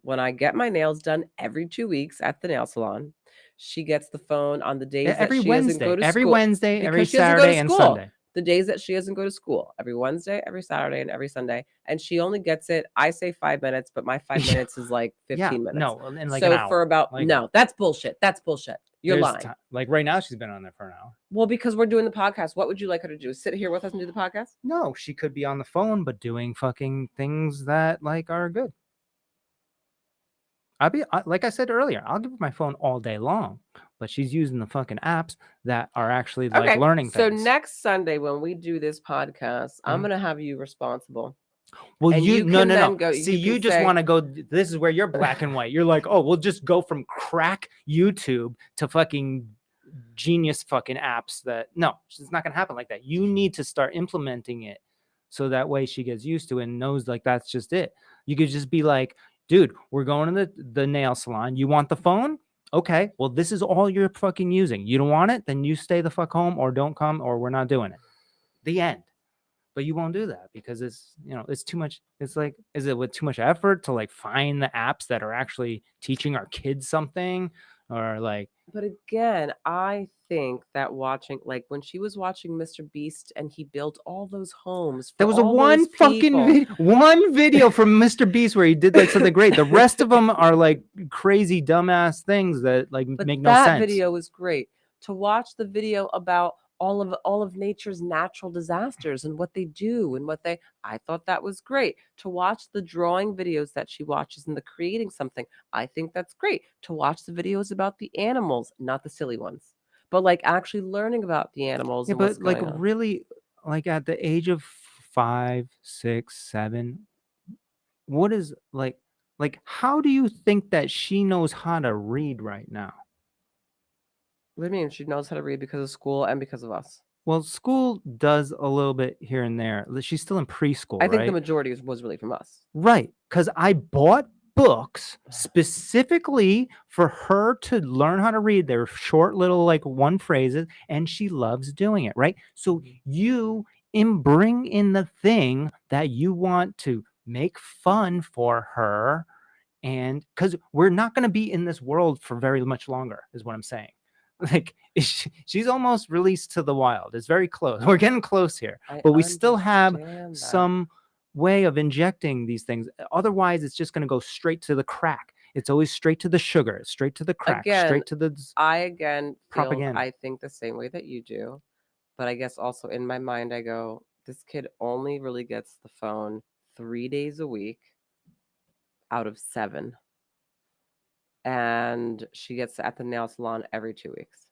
when I get my nails done every 2 weeks at the nail salon. She gets the phone on the days every that she Wednesday, doesn't go to every school. Wednesday, Because every she doesn't go to Saturday and school. Sunday. The days that she doesn't go to school, every Wednesday, every Saturday, and every Sunday. And she only gets it, I say 5 minutes, but my 5 minutes is like 15 minutes. No, and like so an hour. for about, like, no, that's bullshit. That's bullshit. You're lying. Like right now, she's been on there for an hour. Well, because we're doing the podcast. What would you like her to do? Sit here with us and do the podcast? No, she could be on the phone, but doing fucking things that like are good. Like I said earlier, I'll give her my phone all day long, but she's using the fucking apps that are actually like learning things. So next Sunday when we do this podcast, I'm gonna have you responsible. Well, and no. Go, See, you just want to go. This is where you're black and white. You're like, oh, we'll just go from crack YouTube to fucking genius fucking apps. That no, it's not gonna happen like that. You need to start implementing it so that way she gets used to it and knows like that's just it. You could just be like, dude, we're going to the nail salon. You want the phone? Okay, well, this is all you're fucking using. You don't want it? Then you stay the fuck home or don't come or we're not doing it. The end. But you won't do that because it's, it's too much. It's like, is it with too much effort to like find the apps that are actually teaching our kids something or like. But again, I think that watching, like when she was watching Mr. Beast and he built all those homes. There was one video from Mr. Beast where he did like something great. The rest of them are like crazy dumbass things that like make no sense. That video was great. To watch the video about all of nature's natural disasters and what they do and I thought that was great. To watch the drawing videos that she watches and the creating something, I think that's great. To watch the videos about the animals, not the silly ones, but like actually learning about the animals. Yeah, but like really, like at the age of 5, 6, 7, what is like how do you think that she knows how to read right now? What do you mean? She knows how to read because of school and because of us. Well, school does a little bit here and there. She's still in preschool, I think the majority was really from us. Right, because I bought books specifically for her to learn how to read. They're short little like one phrases, and she loves doing it, right? So you bring in the thing that you want to make fun for her, and because we're not going to be in this world for very much longer, is what I'm saying. Like she's almost released to the wild. It's very close. We're getting close here, but we still have some way of injecting these things. Otherwise, it's just going to go straight to the crack. It's always straight to the sugar, straight to the crack, straight to the propaganda. I think the same way that you do, but I guess also in my mind, I go, this kid only really gets the phone 3 days a week out of 7. And she gets at the nail salon every 2 weeks.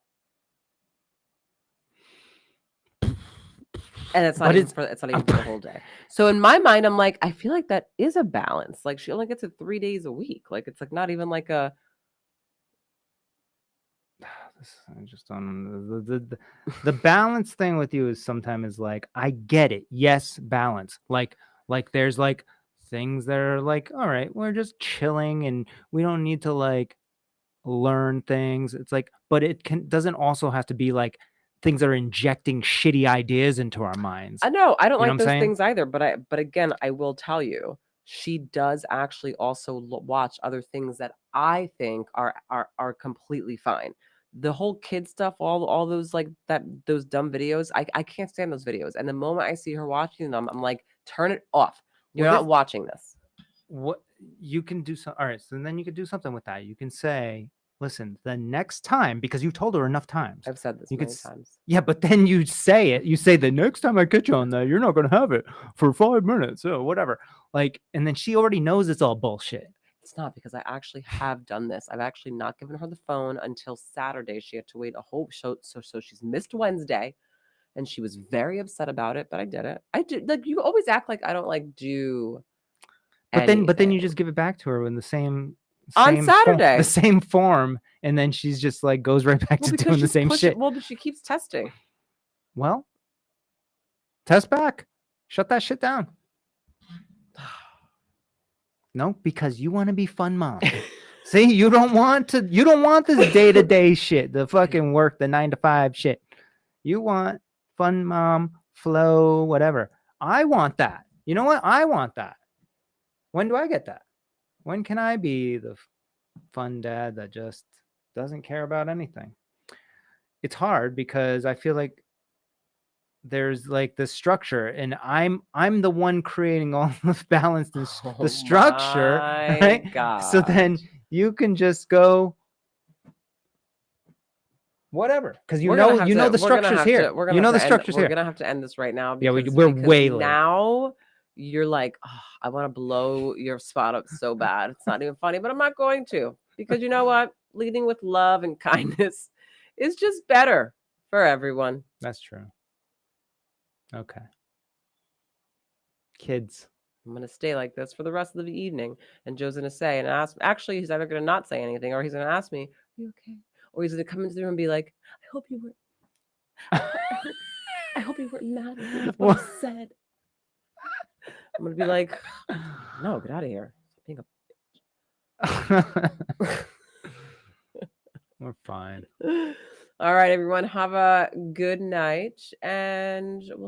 And it's not even for the whole day. So in my mind, I'm like, I feel like that is a balance. Like she only gets it 3 days a week. Like it's like not even like a. I just don't. The balance thing with you is sometimes like I get it. Yes, balance. Like there's like things that are like, all right, we're just chilling and we don't need to like learn things. It's like, but it doesn't also have to be like things that are injecting shitty ideas into our minds. I know I don't like those things either, but again, I will tell you, she does actually also watch other things that I think are completely fine. the whole kid stuff, all those like those dumb videos, I can't stand those videos. And the moment I see her watching them, I'm like, turn it off. You're Well, not watching this. What you can do all right, so then you could do something with that. You can say, listen, the next time, because you told her enough times. I've said this You could many times. Yeah, but then you say it. You say, the next time I catch you on that, you're not gonna have it for 5 minutes or whatever. Like, and then she already knows it's all bullshit. It's not, because I actually have done this. I've actually not given her the phone until Saturday. She had to wait a whole show, so she's missed Wednesday, and she was very upset about it. But I did it. I did. Like, you always act like I don't like do. But then you anything. just give it back to her in the same On Saturday. the same form, and then she's just like goes right back Well, to because doing the she's same pushing. shit. Well, but she keeps testing. Well, test back. Shut that shit down. No, because you want to be fun mom. See, you don't want this day-to-day shit, the fucking work, the 9 to 5 shit. You want fun mom, flow, whatever. I want that. You know what? I want that. When do I get that? When can I be the fun dad that just doesn't care about anything? It's hard because I feel like there's like the structure, and I'm the one creating all the balance and the structure, right? So then you can just go whatever, because you know the structure's here. You know the structure's here. We're gonna have to end this right now. Yeah, Because, we're way late. Now you're like, oh, I want to blow your spot up so bad. It's not even funny, but I'm not going to, because you know what? Leading with love and kindness is just better for everyone. That's true. Okay. Kids. I'm going to stay like this for the rest of the evening. And Joe's going to say and ask. Actually, he's either going to not say anything, or he's going to ask me, are you okay? Or he's going to come into the room and be like, I hope you weren't mad at what I said. I'm going to be like, no, get out of here. Being We're fine. All right, everyone. Have a good night, and we'll